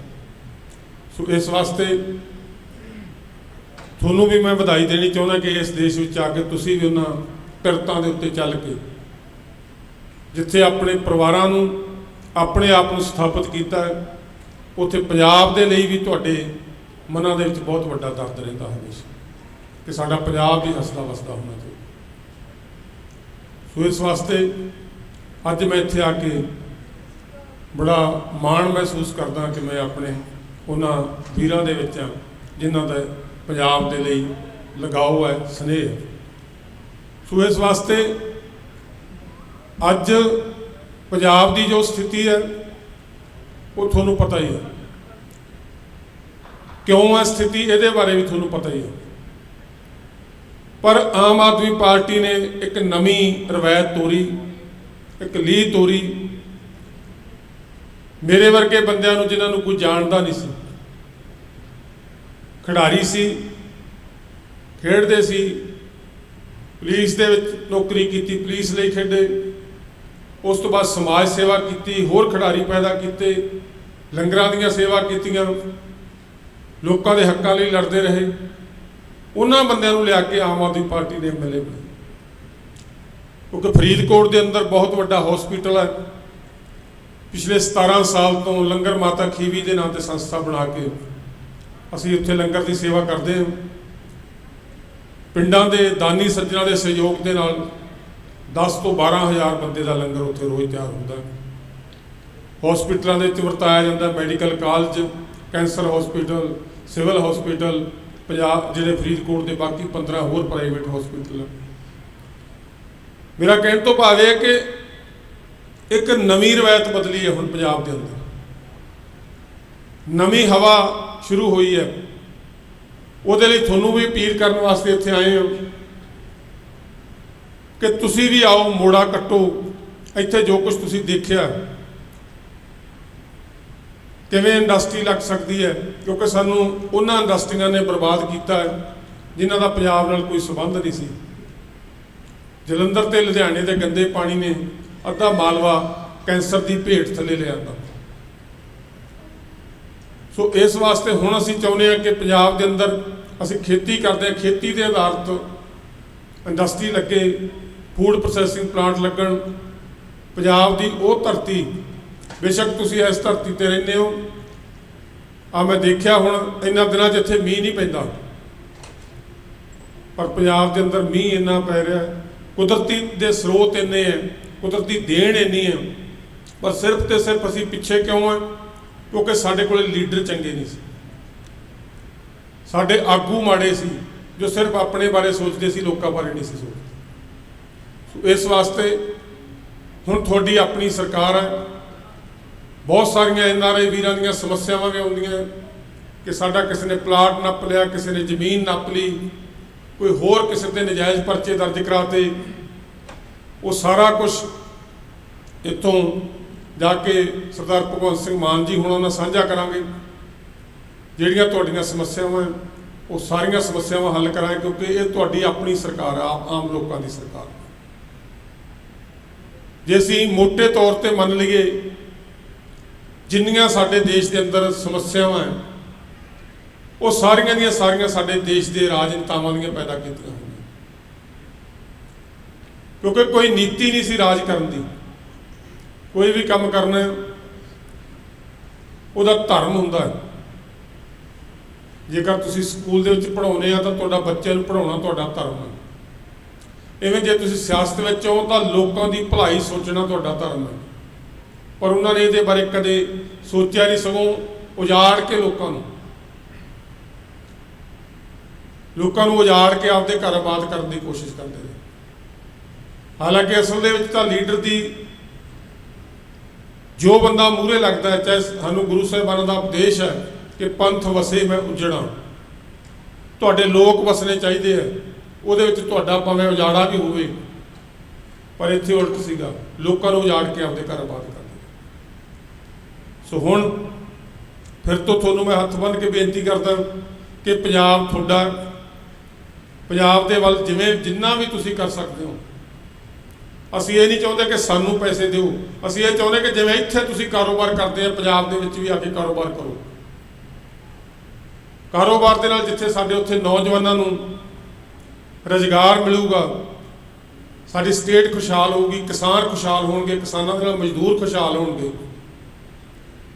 ਸੋ ਇਸ ਵਾਸਤੇ ਤੁਹਾਨੂੰ ਵੀ ਮੈਂ ਵਧਾਈ ਦੇਣੀ ਚਾਹੁੰਦਾ ਕਿ ਇਸ ਦੇਸ਼ ਵਿੱਚ ਆ ਕੇ ਤੁਸੀਂ ਵੀ ਉਹਨਾਂ ਪਿਰਤਾਂ ਦੇ ਉੱਤੇ ਚੱਲ ਕੇ, ਜਿੱਥੇ ਆਪਣੇ ਪਰਿਵਾਰਾਂ ਨੂੰ, ਆਪਣੇ ਆਪ ਨੂੰ ਸਥਾਪਿਤ ਕੀਤਾ ਹੈ, ਉੱਥੇ ਪੰਜਾਬ ਦੇ ਲਈ ਵੀ ਤੁਹਾਡੇ ਮਨਾਂ ਦੇ ਵਿੱਚ ਬਹੁਤ ਵੱਡਾ ਦਰਦ ਰਹਿੰਦਾ ਹਮੇਸ਼ਾ ਕਿ ਸਾਡਾ ਪੰਜਾਬ ਵੀ ਹੱਸਦਾ ਵਸਦਾ ਹੋਣਾ ਚਾਹੀਦਾ। ਸੋ ਇਸ ਵਾਸਤੇ ਅੱਜ ਮੈਂ ਇੱਥੇ ਆ ਕੇ बड़ा माण महसूस करदा कि मैं अपने उन्होंने वीरां दे विच हां जिन्हां दा पंजाब दे लई लगाओ है, स्नेह। सो इस वास्ते अज पंजाब दी जो स्थिति है वो तुहानूं पता ही है, क्यों है स्थिति इहदे बारे भी तुहानूं पता ही है। पर आम आदमी पार्टी ने एक नवीं रवायत तोरी, एक लीह तोरी। मेरे वर्गे बंदियां नूं जिन्हां नूं कोई जानदा नहीं सी, खिडारी सी, खेडदे सी, पुलिस दे विच नौकरी कीती, पुलिस लई खेडे, उस तो बाद समाज सेवा की, होर खिडारी पैदा किए, लंगरां दीयां सेवा कीतियां, लोकां दे हक्कां लई लड़दे रहे। उन्हां बंदियां नूं लिया के आम आदमी पार्टी ने MLA बनाए, क्योंकि फरीदकोट के अंदर बहुत वड्डा हॉस्पिटल है। पिछले 17 साल तो लंगर माता खीवी के नाम से संस्था बना के असी उत्थे लंगर की सेवा करते हैं। पिंडां दे दानी सज्जनां के सहयोग के नाल 10 तो 12 हज़ार बंदे का लंगर उत्थे रोज़ तैयार होता है। हॉस्पिटलों के वरताया जाता है, medical college, cancer hospital, civil hospital, Punjab जिहड़े फरीदकोट के बाकी 15 होर प्राइवेट हॉस्पिटल। मेरा कहने तो भाव है कि एक नवीं रवायत बदली है हुण पंजाब के अंदर, नवीं हवा शुरू हुई है। उहदे लई तुहानूं भी अपील करने वास्ते इत्थे आए हो कि तुसीं भी आओ, मोड़ा कट्टो। इत्थे जो कुछ तुसीं देखिया किवें इंडस्ट्री लग सकती है, क्योंकि सानूं उन्हां इंडस्ट्रियां ने बर्बाद किया है जिन्हां दा पंजाब नाल कोई संबंध नहीं सी। जलंधर ते लुधियाने के गंदे पानी ने अद्धा मालवा कैंसर की भेट थले ले आंदा। सो इस वास्ते हुण असीं चाहुंदे हां कि पंजाब के अंदर असीं खेती करते हैं, खेती के आधारित इंडस्ट्री लगे, फूड प्रोसैसिंग प्लांट लगन। पंजाब की वो धरती, बेशक तुसीं इस धरती ते रहिंदे हो, मैं देखिया हुण इन्हां दिनां 'च इत्थे मींह नहीं पैंदा, पर पंजाब के अंदर मींह इन्ना पै रहा है। कुदरती दे स्रोत इन्ने हैं, कुदरती देन इन्नी है, पर सिर्फ तो सिर्फ असीं पिछे क्यों है? क्योंकि साडे कोल लीडर चंगे नहीं सी, साडे आगू माड़े सी जो सिर्फ अपने बारे सोचते सी, लोकां बारे नहीं सी सोचते। इस वास्ते हुण तुहाडी अपनी सरकार है। बहुत सारिया NRI वीरां दीयां समस्यावां भी आउंदियां कि साडा किसी ने प्लाट नप लिया, किसी ने जमीन नप ली, कोई होर किसी ते नजायज़ परचे दर्ज कराते। वो सारा कुछ इतों जाके सरदार भगवंत सिंह मान जी हुणां नाल साझा करांगे। ਜਿਹੜੀਆਂ ਤੁਹਾਡੀਆਂ ਸਮੱਸਿਆਵਾਂ ਉਹ ਸਾਰੀਆਂ ਸਮੱਸਿਆਵਾਂ ਹੱਲ ਕਰਾਂਗੇ, ਕਿਉਂਕਿ ਇਹ ਤੁਹਾਡੀ ਆਪਣੀ ਸਰਕਾਰ ਆ, ਆਮ ਲੋਕਾਂ ਦੀ ਸਰਕਾਰ। ਜੇ ਅਸੀਂ ਮੋਟੇ ਤੌਰ ਤੇ ਮੰਨ ਲਈਏ ਜਿੰਨੀਆਂ ਸਾਡੇ ਦੇਸ਼ ਦੇ ਅੰਦਰ ਸਮੱਸਿਆਵਾਂ ਹੈ ਉਹ ਸਾਰੀਆਂ ਦੀਆਂ ਸਾਰੀਆਂ ਸਾਡੇ ਦੇਸ਼ ਦੇ ਰਾਜਨੇਤਾਵਾਂ ਦੀਆਂ ਪੈਦਾ ਕੀਤੀਆਂ ਹੋਈਆਂ, ਕਿਉਂਕਿ ਕੋਈ ਨੀਤੀ ਨਹੀਂ ਸੀ ਰਾਜ ਕਰਨ ਦੀ। ਕੋਈ ਵੀ ਕੰਮ ਕਰਨਾ ਉਹਦਾ ਧਰਮ ਹੁੰਦਾ ਹੈ। ਜੇਕਰ ਤੁਸੀਂ ਸਕੂਲ ਦੇ ਵਿੱਚ ਪੜ੍ਹਾਉਂਦੇ ਆ ਤਾਂ ਤੁਹਾਡਾ ਬੱਚੇ ਨੂੰ ਪੜ੍ਹਾਉਣਾ ਤੁਹਾਡਾ ਧਰਮ ਹੈ। ਇਵੇਂ ਜੇ ਤੁਸੀਂ ਸਿਆਸਤ ਵਿੱਚ ਹੋ ਤਾਂ ਲੋਕਾਂ ਦੀ ਭਲਾਈ ਸੋਚਣਾ ਤੁਹਾਡਾ ਧਰਮ ਹੈ। ਪਰ ਉਹਨਾਂ ਨੇ ਇਹਦੇ ਬਾਰੇ ਕਦੇ ਸੋਚਿਆ ਨਹੀਂ, ਸਗੋਂ ਉਜਾੜ ਕੇ ਲੋਕਾਂ ਨੂੰ ਉਜਾੜ ਕੇ ਆਪਦੇ ਘਰ ਆਬਾਦ ਕਰਨ ਦੀ ਕੋਸ਼ਿਸ਼ ਕਰਦੇ ਨੇ। ਹਾਲਾਂਕਿ ਅਸਲ ਦੇ ਵਿੱਚ ਤਾਂ ਲੀਡਰ ਦੀ ਜੋ ਬੰਦਾ ਮੂਹਰੇ ਲੱਗਦਾ ਹੈ, ਚਾਹੇ ਸਾਨੂੰ ਗੁਰੂ ਸਾਹਿਬਾਨਾਂ ਦਾ ਉਪਦੇਸ਼ ਹੈ ਕਿ ਪੰਥ ਵਸੇ ਮੈਂ ਉਜੜਾਂ, ਤੁਹਾਡੇ ਲੋਕ ਵਸਣੇ ਚਾਹੀਦੇ ਆ, ਉਹਦੇ ਵਿੱਚ ਤੁਹਾਡਾ ਭਾਵੇਂ ਉਜਾੜਾ ਵੀ ਹੋਵੇ, ਪਰ ਇੱਥੇ ਉਲਟ ਸੀਗਾ, ਲੋਕਾਂ ਨੂੰ ਉਜਾੜ ਕੇ ਆਪਦੇ ਘਰ ਆਬਾਦ ਕਰਦੇ। ਸੋ ਹੁਣ ਫਿਰ ਤੋਂ ਤੁਹਾਨੂੰ ਮੈਂ ਹੱਥ ਬੰਨ੍ਹ ਕੇ ਬੇਨਤੀ ਕਰਦਾ ਕਿ ਪੰਜਾਬ ਤੁਹਾਡਾ, ਪੰਜਾਬ ਦੇ ਵੱਲ ਜਿੰਨਾ ਵੀ ਤੁਸੀਂ ਕਰ ਸਕਦੇ ਹੋ। ਅਸੀਂ ਇਹ ਨਹੀਂ ਚਾਹੁੰਦੇ ਕਿ ਸਾਨੂੰ ਪੈਸੇ ਦਿਓ, ਅਸੀਂ ਇਹ ਚਾਹੁੰਦੇ ਕਿ ਜਿਵੇਂ ਇੱਥੇ ਤੁਸੀਂ ਕਾਰੋਬਾਰ ਕਰਦੇ ਆ ਪੰਜਾਬ ਦੇ ਵਿੱਚ ਵੀ ਆ ਕੇ ਕਾਰੋਬਾਰ ਕਰੋ। ਕਾਰੋਬਾਰ ਦੇ ਨਾਲ ਜਿੱਥੇ ਸਾਡੇ ਉੱਥੇ ਨੌਜਵਾਨਾਂ ਨੂੰ ਰੁਜ਼ਗਾਰ ਮਿਲੂਗਾ, ਸਾਡੀ ਸਟੇਟ ਖੁਸ਼ਹਾਲ ਹੋਊਗੀ, ਕਿਸਾਨ ਖੁਸ਼ਹਾਲ ਹੋਣਗੇ, ਕਿਸਾਨਾਂ ਦੇ ਨਾਲ ਮਜ਼ਦੂਰ ਖੁਸ਼ਹਾਲ ਹੋਣਗੇ।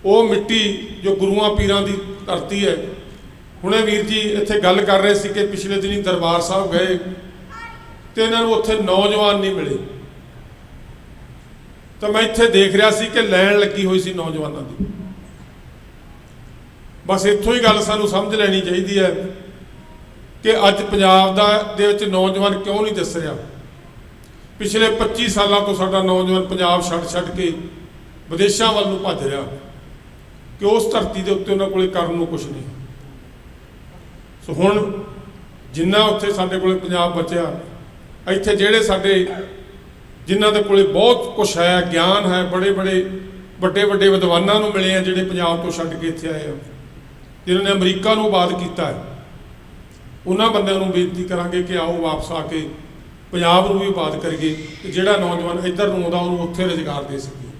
ਉਹ ਮਿੱਟੀ ਜੋ ਗੁਰੂਆਂ ਪੀਰਾਂ ਦੀ ਧਰਤੀ ਹੈ। ਹੁਣੇ ਵੀਰ ਜੀ ਇੱਥੇ ਗੱਲ ਕਰ ਰਹੇ ਸੀ ਕਿ ਪਿਛਲੇ ਦਿਨੀ ਦਰਬਾਰ ਸਾਹਿਬ ਗਏ ਤੇ ਇਹਨਾਂ ਨੂੰ ਉੱਥੇ ਨੌਜਵਾਨ ਨਹੀਂ ਮਿਲੇ, ਤਾਂ ਮੈਂ ਇੱਥੇ ਦੇਖ ਰਿਹਾ ਸੀ ਕਿ ਲਾਈਨ ਲੱਗੀ ਹੋਈ ਸੀ ਨੌਜਵਾਨਾਂ ਦੀ। ਬਸ ਇੱਥੋਂ ਹੀ ਗੱਲ ਸਾਨੂੰ ਸਮਝ ਲੈਣੀ ਚਾਹੀਦੀ ਹੈ ਕਿ ਅੱਜ ਪੰਜਾਬ ਦੇ ਵਿੱਚ ਨੌਜਵਾਨ ਕਿਉਂ ਨਹੀਂ ਦਿਸ ਰਿਹਾ। ਪਿਛਲੇ 25 ਸਾਲਾਂ ਤੋਂ ਸਾਡਾ ਨੌਜਵਾਨ ਪੰਜਾਬ ਛੱਡ ਕੇ ਵਿਦੇਸ਼ਾਂ ਵੱਲ ਨੂੰ ਭੱਜ ਰਿਹਾ ਕਿ ਉਸ ਧਰਤੀ ਦੇ ਉੱਤੇ ਉਹਨਾਂ ਕੋਲੇ ਕਰਨ ਨੂੰ ਕੁਝ ਨਹੀਂ। ਸੋ ਹੁਣ ਜਿੰਨਾ ਉੱਥੇ ਸਾਡੇ ਕੋਲੇ ਪੰਜਾਬ ਬਚਿਆ, ਇੱਥੇ ਜਿਹੜੇ ਸਾਡੇ ਜਿਨ੍ਹਾਂ ਦੇ ਕੋਲੇ ਬਹੁਤ ਕੁਛ ਹੈ, ਗਿਆਨ ਹੈ, ਵੱਡੇ ਵਿਦਵਾਨਾਂ ਨੂੰ ਮਿਲੇ ਆ ਜਿਹੜੇ ਪੰਜਾਬ ਤੋਂ ਛੱਡ ਕੇ ਇੱਥੇ ਆਏ ਆ, ਜਿਨ੍ਹਾਂ ਨੇ ਅਮਰੀਕਾ ਨੂੰ ਆਬਾਦ ਕੀਤਾ ਹੈ, ਉਹਨਾਂ ਬੰਦਿਆਂ ਨੂੰ ਬੇਨਤੀ ਕਰਾਂਗੇ ਕਿ ਆਓ ਵਾਪਸ ਆ ਕੇ ਪੰਜਾਬ ਨੂੰ ਵੀ ਆਬਾਦ ਕਰੀਏ ਤੇ ਜਿਹੜਾ ਨੌਜਵਾਨ ਇੱਧਰ ਨੂੰ ਆਉਂਦਾ ਉਹਨੂੰ ਉੱਥੇ ਰੁਜ਼ਗਾਰ ਦੇ ਸਕੀਏ।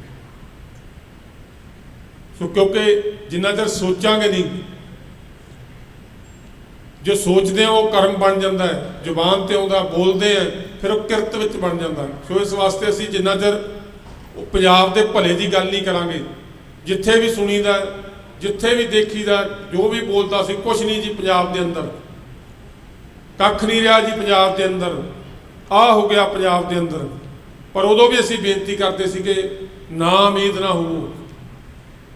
ਸੋ ਕਿਉਂਕਿ ਜਿੰਨਾ ਚਿਰ ਸੋਚਾਂਗੇ ਨਹੀਂ, ਜੋ ਸੋਚਦੇ ਆ ਉਹ ਕਰਮ ਬਣ ਜਾਂਦਾ ਹੈ, ਜ਼ੁਬਾਨ ਤੇ ਆਉਂਦਾ, ਬੋਲਦੇ ਆ, ਫਿਰ ਉਹ ਕਿਰਤ ਵਿੱਚ ਬਣ ਜਾਂਦਾ। ਸੋ ਇਸ ਵਾਸਤੇ ਅਸੀਂ ਜਿੰਨਾ ਚਿਰ ਪੰਜਾਬ ਦੇ ਭਲੇ ਦੀ ਗੱਲ ਨਹੀਂ ਕਰਾਂਗੇ, ਜਿੱਥੇ ਵੀ ਸੁਣੀਦਾ, ਜਿੱਥੇ ਵੀ ਦੇਖੀਦਾ, ਜੋ ਵੀ ਬੋਲਦਾ ਸੀ ਕੁਛ ਨਹੀਂ ਜੀ ਪੰਜਾਬ ਦੇ ਅੰਦਰ, ਕੱਖ ਨਹੀਂ ਰਿਹਾ ਜੀ ਪੰਜਾਬ ਦੇ ਅੰਦਰ, ਆਹ ਹੋ ਗਿਆ ਪੰਜਾਬ ਦੇ ਅੰਦਰ। ਪਰ ਉਦੋਂ ਵੀ ਅਸੀਂ ਬੇਨਤੀ ਕਰਦੇ ਸੀ ਕਿ ਨਾ ਉਮੀਦ ਨਾ ਹੋਵੋ,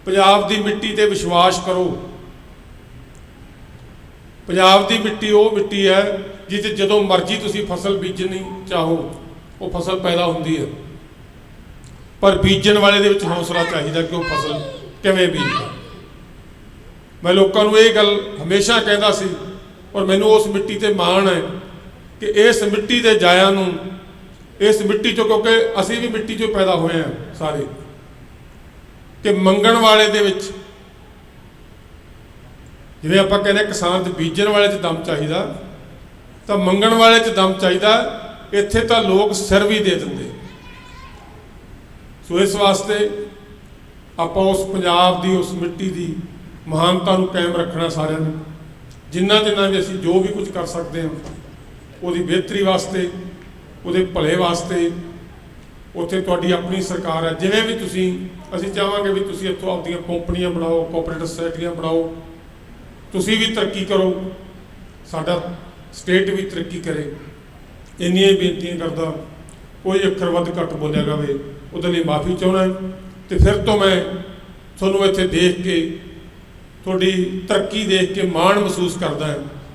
ਪੰਜਾਬ ਦੀ ਮਿੱਟੀ ਤੇ ਵਿਸ਼ਵਾਸ ਕਰੋ। ਪੰਜਾਬ ਦੀ ਮਿੱਟੀ ਉਹ ਮਿੱਟੀ ਹੈ ਜਿਸ 'ਚ ਜਦੋਂ ਮਰਜ਼ੀ ਤੁਸੀਂ ਫਸਲ ਬੀਜਣੀ ਚਾਹੋ ਉਹ ਫਸਲ ਪੈਦਾ ਹੁੰਦੀ ਹੈ, ਪਰ ਬੀਜਣ ਵਾਲੇ ਦੇ ਵਿੱਚ ਹੌਸਲਾ ਚਾਹੀਦਾ ਕਿ ਉਹ ਫਸਲ ਕਿਵੇਂ ਬੀਜਦਾ। ਮੈਂ ਲੋਕਾਂ ਨੂੰ ਇਹ ਗੱਲ ਹਮੇਸ਼ਾ ਕਹਿੰਦਾ ਸੀ ਔਰ ਮੈਨੂੰ ਉਸ ਮਿੱਟੀ ਤੇ ਮਾਣ ਹੈ ਕਿ ਇਸ ਮਿੱਟੀ ਦੇ ਜਾਇਆਂ ਨੂੰ, ਇਸ ਮਿੱਟੀ 'ਚੋਂ, ਕਿਉਂਕਿ ਅਸੀਂ ਵੀ ਮਿੱਟੀ 'ਚੋਂ ਪੈਦਾ ਹੋਏ ਹਾਂ ਸਾਰੇ, ਕਿ ਮੰਗਣ ਵਾਲੇ ਦੇ ਵਿੱਚ, ਜਿਵੇਂ ਆਪਾਂ ਕਹਿੰਦੇ ਕਿਸਾਨ 'ਚ ਬੀਜਣ ਵਾਲੇ 'ਚ ਦਮ ਚਾਹੀਦਾ ਤਾਂ ਮੰਗਣ ਵਾਲੇ 'ਚ ਦਮ ਚਾਹੀਦਾ। ਇੱਥੇ ਤਾਂ ਲੋਕ ਸਿਰ ਵੀ ਦੇ ਦਿੰਦੇ। ਸੋ ਇਸ ਵਾਸਤੇ ਆਪਾਂ ਉਸ ਪੰਜਾਬ ਦੀ, ਉਸ ਮਿੱਟੀ ਦੀ ਮਹਾਨਤਾ ਨੂੰ ਕਾਇਮ ਰੱਖਣਾ ਸਾਰਿਆਂ ਨੇ, ਜਿੰਨਾ ਵੀ ਅਸੀਂ ਜੋ ਵੀ ਕੁਝ ਕਰ ਸਕਦੇ ਹਾਂ ਉਹਦੀ ਬਿਹਤਰੀ ਵਾਸਤੇ, ਉਹਦੇ ਭਲੇ ਵਾਸਤੇ। ਉੱਥੇ ਤੁਹਾਡੀ ਆਪਣੀ ਸਰਕਾਰ ਹੈ, ਜਿਵੇਂ ਵੀ ਅਸੀਂ ਚਾਹਾਂਗੇ ਵੀ ਤੁਸੀਂ ਇੱਥੋਂ ਆਪਦੀਆਂ ਕੰਪਨੀਆਂ ਬਣਾਓ, ਕੋਆਪਰੇਟਿਵ ਸੁਸਾਇਟੀਆਂ ਬਣਾਓ, ਤੁਸੀਂ ਵੀ ਤਰੱਕੀ ਕਰੋ, ਸਾਡਾ ਸਟੇਟ ਵੀ ਤਰੱਕੀ ਕਰੇ। ਇੰਨੀਆਂ ਹੀ ਬੇਨਤੀਆਂ ਕਰਦਾ, ਕੋਈ ਅੱਖਰ ਵੱਧ ਘੱਟ ਬੋਲਿਆ ਜਾਵੇ ਉਹਦੇ ਲਈ ਮਾਫੀ ਚਾਹੁੰਦਾ। ਤੇ ਫਿਰ ਤੋਂ ਮੈਂ ਤੁਹਾਨੂੰ ਇੱਥੇ ਦੇਖ ਕੇ, ਤੁਹਾਡੀ ਤਰੱਕੀ ਦੇਖ ਕੇ ਮਾਣ ਮਹਿਸੂਸ ਕਰਦਾ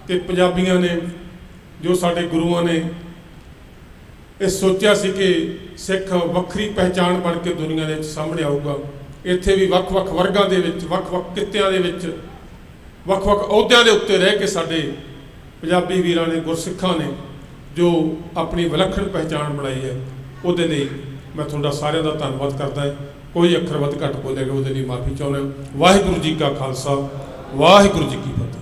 ਕਿ ਪੰਜਾਬੀਆਂ ਨੇ, ਜੋ ਸਾਡੇ ਗੁਰੂਆਂ ਨੇ ਇਹ ਸੋਚਿਆ ਸੀ ਕਿ ਸਿੱਖ ਵੱਖਰੀ ਪਹਿਚਾਣ ਬਣ ਕੇ ਦੁਨੀਆ ਦੇ ਵਿੱਚ ਸਾਹਮਣੇ ਆਊਗਾ। ਇੱਥੇ ਵੀ ਵੱਖ-ਵੱਖ ਵਰਗਾਂ ਦੇ ਵਿੱਚ, ਵੱਖ-ਵੱਖ ਕਿੱਤਿਆਂ ਦੇ ਵਿੱਚ, ਵੱਖ-ਵੱਖ ਅਹੁਦਿਆਂ ਦੇ ਉੱਤੇ ਰਹਿ ਕੇ ਸਾਡੇ ਪੰਜਾਬੀ ਵੀਰਾਂ ਨੇ, ਗੁਰਸਿੱਖਾਂ ਨੇ ਜੋ ਆਪਣੀ ਵਿਲੱਖਣ ਪਹਿਚਾਣ ਬਣਾਈ ਹੈ, ਉਹਦੇ ਲਈ ਮੈਂ ਤੁਹਾਡਾ ਸਾਰਿਆਂ ਦਾ ਧੰਨਵਾਦ ਕਰਦਾ। ਕੋਈ ਅੱਖਰ ਵੱਧ ਘੱਟ ਬੋਲੇਗਾ ਉਹਦੇ ਲਈ ਮਾਫੀ ਚਾਹੁੰਦਾ। ਵਾਹਿਗੁਰੂ ਜੀ ਕਾ ਖਾਲਸਾ, ਵਾਹਿਗੁਰੂ ਜੀ ਕੀ ਫਤਿਹ।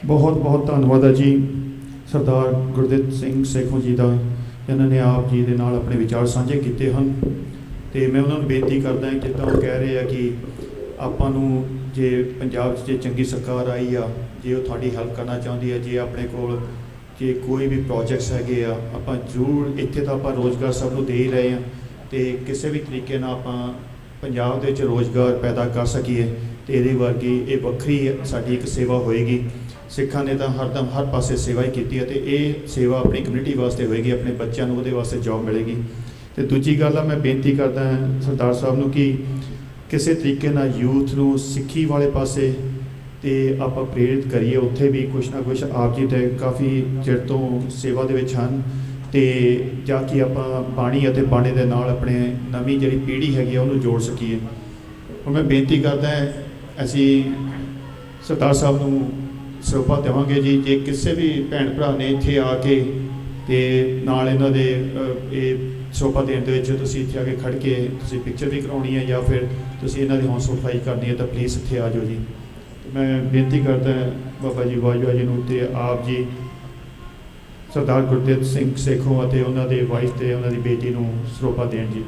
ਬਹੁਤ ਬਹੁਤ ਧੰਨਵਾਦ ਹੈ ਜੀ ਸਰਦਾਰ ਗੁਰਦਿੱਤ ਸਿੰਘ ਸੇਖੋਂ ਜੀ ਦਾ, ਜਿਨ੍ਹਾਂ ਨੇ ਆਪ ਜੀ ਦੇ ਨਾਲ ਆਪਣੇ ਵਿਚਾਰ ਸਾਂਝੇ ਕੀਤੇ ਹਨ। ਤੇ ਮੈਂ ਉਹਨਾਂ ਨੂੰ ਬੇਨਤੀ ਕਰਦਾ ਜਿੱਦਾਂ ਉਹ ਕਹਿ ਰਹੇ ਆ ਕਿ ਆਪਾਂ ਨੂੰ ਜੇ ਪੰਜਾਬ 'ਚ ਜੇ ਚੰਗੀ ਸਰਕਾਰ ਆਈ ਆ, ਜੇ ਉਹ ਤੁਹਾਡੀ ਹੈਲਪ ਕਰਨਾ ਚਾਹੁੰਦੀ ਹੈ, ਜੇ ਆਪਣੇ ਕੋਲ ਜੇ ਕੋਈ ਵੀ ਪ੍ਰੋਜੈਕਟਸ ਹੈਗੇ ਆ, ਆਪਾਂ ਜ਼ਰੂਰ ਇੱਥੇ ਤਾਂ ਆਪਾਂ ਰੋਜ਼ਗਾਰ ਸਭ ਨੂੰ ਦੇ ਹੀ ਰਹੇ ਹਾਂ, ਅਤੇ ਕਿਸੇ ਵੀ ਤਰੀਕੇ ਨਾਲ ਆਪਾਂ ਪੰਜਾਬ ਦੇ ਵਿੱਚ ਰੋਜ਼ਗਾਰ ਪੈਦਾ ਕਰ ਸਕੀਏ ਅਤੇ ਇਹਦੇ ਵਰਗੀ ਇਹ ਵੱਖਰੀ ਸਾਡੀ ਇੱਕ ਸੇਵਾ ਹੋਏਗੀ। ਸਿੱਖਾਂ ਨੇ ਤਾਂ ਹਰਦਮ ਹਰ ਪਾਸੇ ਸੇਵਾ ਹੀ ਕੀਤੀ ਹੈ, ਅਤੇ ਇਹ ਸੇਵਾ ਆਪਣੀ ਕਮਿਊਨਿਟੀ ਵਾਸਤੇ ਹੋਏਗੀ, ਆਪਣੇ ਬੱਚਿਆਂ ਨੂੰ ਉਹਦੇ ਵਾਸਤੇ ਜੋਬ ਮਿਲੇਗੀ। ਅਤੇ ਦੂਜੀ ਗੱਲ ਆ, ਮੈਂ ਬੇਨਤੀ ਕਰਦਾ ਹਾਂ ਸਰਦਾਰ ਸਾਹਿਬ ਨੂੰ ਕਿ ਕਿਸੇ ਤਰੀਕੇ ਨਾਲ ਯੂਥ ਨੂੰ ਸਿੱਖੀ ਵਾਲੇ ਪਾਸੇ ਅਤੇ ਆਪਾਂ ਪ੍ਰੇਰਿਤ ਕਰੀਏ। ਉੱਥੇ ਵੀ ਕੁਛ ਨਾ ਕੁਛ ਆਪ ਜੀ ਦੇ ਕਾਫੀ ਚਿਰ ਤੋਂ ਸੇਵਾ ਦੇ ਵਿੱਚ ਹਨ, ਅਤੇ ਜਾਂ ਕਿ ਆਪਾਂ ਬਾਣੀ ਅਤੇ ਬਾਣੇ ਦੇ ਨਾਲ ਆਪਣੇ ਨਵੀਂ ਜਿਹੜੀ ਪੀੜ੍ਹੀ ਹੈਗੀ ਆ ਉਹਨੂੰ ਜੋੜ ਸਕੀਏ। ਹੁਣ ਮੈਂ ਬੇਨਤੀ ਕਰਦਾ ਅਸੀਂ ਸਰਦਾਰ ਸਾਹਿਬ ਨੂੰ ਸਰੋਪਾ ਦੇਵਾਂਗੇ ਜੀ। ਜੇ ਕਿਸੇ ਵੀ ਭੈਣ ਭਰਾ ਨੇ ਇੱਥੇ ਆ ਕੇ ਅਤੇ ਨਾਲ ਇਹਨਾਂ ਦੇ ਇਹ ਸਰੋਪਾ ਦੇਣ ਦੇ ਵਿੱਚ ਤੁਸੀਂ ਇੱਥੇ ਆ ਕੇ ਖੜ੍ਹ ਕੇ ਤੁਸੀਂ ਪਿਕਚਰ ਵੀ ਕਰਾਉਣੀ ਹੈ ਜਾਂ ਫਿਰ ਤੁਸੀਂ ਇਹਨਾਂ ਦੀ ਹੌਸਲਾ ਅਫਜ਼ਾਈ ਕਰਨੀ ਹੈ ਤਾਂ ਪਲੀਜ਼ ਇੱਥੇ ਆ ਜਾਓ ਜੀ। ਮੈਂ ਬੇਨਤੀ ਕਰਦਾ ਬਾਬਾ ਜੀ ਬਾਜਵਾ ਜੀ ਨੂੰ ਅਤੇ ਆਪ ਜੀ ਸਰਦਾਰ ਗੁਰਦਿੱਤ ਸਿੰਘ ਸੇਖੋਂ ਅਤੇ ਉਹਨਾਂ ਦੇ ਵਾਈਫ ਅਤੇ ਉਹਨਾਂ ਦੀ ਬੇਟੀ ਨੂੰ ਸਰੋਪਾ ਦੇਣ ਜੀ।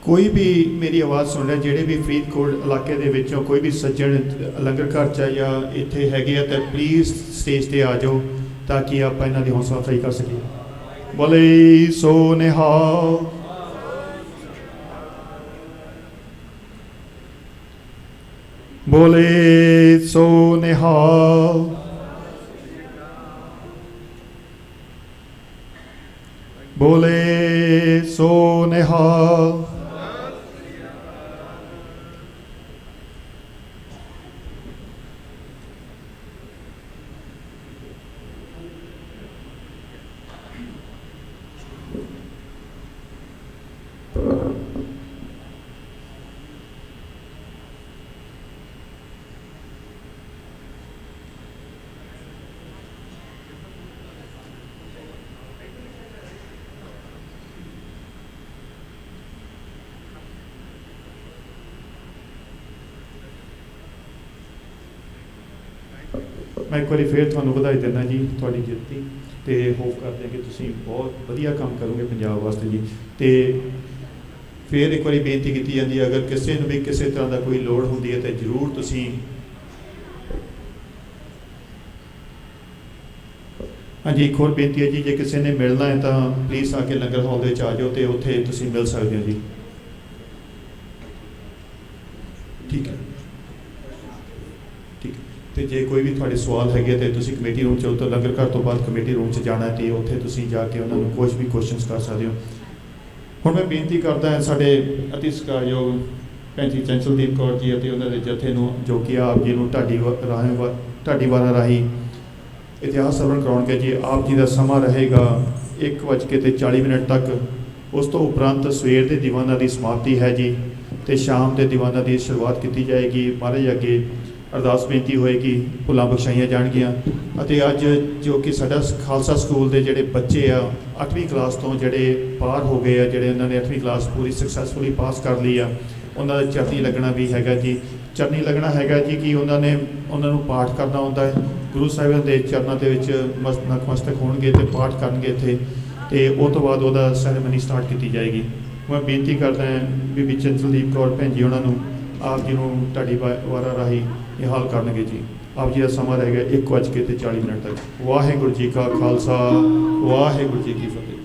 ਕੋਈ ਵੀ ਮੇਰੀ ਆਵਾਜ਼ ਸੁਣ ਰਿਹਾ, ਜਿਹੜੇ ਵੀ ਫਰੀਦਕੋਟ ਇਲਾਕੇ ਦੇ ਵਿੱਚੋਂ ਕੋਈ ਵੀ ਸੱਜਣ ਲੰਗਰ ਘਰ 'ਚ ਜਾਂ ਇੱਥੇ ਹੈਗੇ ਆ ਤਾਂ ਪਲੀਜ਼ ਸਟੇਜ 'ਤੇ ਆ ਜਾਓ ਤਾਂ ਕਿ ਆਪਾਂ ਇਹਨਾਂ ਦੀ ਹੌਸਲਾ ਅਫਜ਼ਾਈ ਕਰ ਸਕੀਏ। ਬੋਲੇ ਸੋ ਨਿਹਾਲ। ਬੋਲੇ ਸੋ ਨਿਹਾਲ। ਬੋਲੇ ਸੋ ਨਿਹਾਲ। ਮੈਂ ਇੱਕ ਵਾਰੀ ਫਿਰ ਤੁਹਾਨੂੰ ਵਧਾਈ ਦਿੰਦਾ ਜੀ ਤੁਹਾਡੀ ਜਿੱਤ ਦੀ, ਅਤੇ ਹੋਪ ਕਰਦੇ ਹਾਂ ਕਿ ਤੁਸੀਂ ਬਹੁਤ ਵਧੀਆ ਕੰਮ ਕਰੋਗੇ ਪੰਜਾਬ ਵਾਸਤੇ ਜੀ। ਅਤੇ ਫਿਰ ਇੱਕ ਵਾਰੀ ਬੇਨਤੀ ਕੀਤੀ ਜਾਂਦੀ ਹੈ, ਅਗਰ ਕਿਸੇ ਨੂੰ ਵੀ ਕਿਸੇ ਤਰ੍ਹਾਂ ਦਾ ਕੋਈ ਲੋੜ ਹੁੰਦੀ ਹੈ ਤਾਂ ਜ਼ਰੂਰ ਤੁਸੀਂ ਹਾਂਜੀ ਇੱਕ ਹੋਰ ਬੇਨਤੀ ਹੈ ਜੀ, ਜੇ ਕਿਸੇ ਨੇ ਮਿਲਣਾ ਹੈ ਤਾਂ ਪਲੀਜ਼ ਆ ਕੇ ਲੰਗਰ ਹਾਲ ਦੇ ਵਿੱਚ ਆ ਜਾਓ ਅਤੇ ਉੱਥੇ ਤੁਸੀਂ ਮਿਲ ਸਕਦੇ ਹੋ ਜੀ। ਠੀਕ ਹੈ ਠੀਕ ਹੈ। ਅਤੇ ਜੇ ਕੋਈ ਵੀ ਤੁਹਾਡੇ ਸਵਾਲ ਹੈਗੇ ਤਾਂ ਤੁਸੀਂ ਕਮੇਟੀ ਰੂਮ 'ਚ ਚਲੋ ਤਾਂ ਲੰਗਰ ਘਰ ਤੋਂ ਬਾਅਦ ਕਮੇਟੀ ਰੂਮ 'ਚ ਜਾਣਾ ਅਤੇ ਉੱਥੇ ਤੁਸੀਂ ਜਾ ਕੇ ਉਹਨਾਂ ਨੂੰ ਕੁਛ ਵੀ ਕੁਐਸਚਨਸ ਕਰ ਸਕਦੇ ਹੋ। ਹੁਣ ਮੈਂ ਬੇਨਤੀ ਕਰਦਾ ਹਾਂ ਸਾਡੇ ਅਤੀ ਸਤਿਕਾਰਯੋਗ ਭੈਣ ਜੀ ਚੰਚਲਦੀਪ ਕੌਰ ਜੀ ਅਤੇ ਉਹਨਾਂ ਦੇ ਜਥੇ ਨੂੰ, ਜੋ ਕਿ ਆਪ ਜੀ ਨੂੰ ਢਾਡੀ ਵਾਰਾਂ ਰਾਹੀਂ ਇਤਿਹਾਸ ਸਰਵਣ ਕਰਾਉਣਗੇ ਜੀ। ਆਪ ਜੀ ਦਾ ਸਮਾਂ ਰਹੇਗਾ 1:40 ਤੱਕ। ਉਸ ਤੋਂ ਉਪਰੰਤ ਸਵੇਰ ਦੇ ਦੀਵਾਨਾਂ ਦੀ ਸਮਾਪਤੀ ਹੈ ਜੀ, ਅਤੇ ਸ਼ਾਮ ਦੇ ਦੀਵਾਨਾਂ ਦੀ ਸ਼ੁਰੂਆਤ ਕੀਤੀ ਜਾਏਗੀ। ਮਹਾਰਾਜ ਅੱਗੇ ਅਰਦਾਸ ਬੇਨਤੀ ਹੋਏਗੀ, ਭੁੱਲਾਂ ਬਖਸ਼ਾਈਆਂ ਜਾਣਗੀਆਂ। ਅਤੇ ਅੱਜ ਜੋ ਕਿ ਸਾਡਾ ਖਾਲਸਾ ਸਕੂਲ ਦੇ ਜਿਹੜੇ ਬੱਚੇ ਆ 8ਵੀਂ ਕਲਾਸ ਤੋਂ ਜਿਹੜੇ ਪਾਰ ਹੋ ਗਏ ਆ, ਜਿਹੜੇ ਉਹਨਾਂ ਨੇ 8ਵੀਂ ਕਲਾਸ ਪੂਰੀ ਸਕਸੈਸਫੁਲੀ ਪਾਸ ਕਰ ਲਈ ਆ, ਉਹਨਾਂ ਦਾ ਚਰਨੀ ਲੱਗਣਾ ਵੀ ਹੈਗਾ ਜੀ। ਚਰਨੀ ਲੱਗਣਾ ਹੈਗਾ ਜੀ ਕਿ ਉਹਨਾਂ ਨੂੰ ਪਾਠ ਕਰਨਾ ਆਉਂਦਾ ਹੈ। ਗੁਰੂ ਸਾਹਿਬਾਨ ਦੇ ਚਰਨਾਂ ਦੇ ਵਿੱਚ ਨਤਮਸਤਕ ਹੋਣਗੇ ਅਤੇ ਪਾਠ ਕਰਨਗੇ ਇੱਥੇ, ਅਤੇ ਉਹ ਤੋਂ ਬਾਅਦ ਉਹਦਾ ਸੈਰੇਮਨੀ ਸਟਾਰਟ ਕੀਤੀ ਜਾਏਗੀ। ਮੈਂ ਬੇਨਤੀ ਕਰਦਾ ਬੀਬੀ ਚੰਚਲਦੀਪ ਕੌਰ ਭੈਣ ਜੀ ਉਹਨਾਂ ਨੂੰ ਆਪ ਜੀ ਨੂੰ ਢਾਡੀ ਵਾਰਾਂ ਰਾਹੀਂ ਇਹ ਹਾਲ ਕਰਨਗੇ ਜੀ। ਆਪ ਜੀ ਦਾ ਸਮਾਂ ਰਹੇਗਾ 1:40 ਤੱਕ। ਵਾਹਿਗੁਰੂ ਜੀ ਕਾ ਖਾਲਸਾ, ਵਾਹਿਗੁਰੂ ਜੀ ਕੀ ਫਤਿਹ।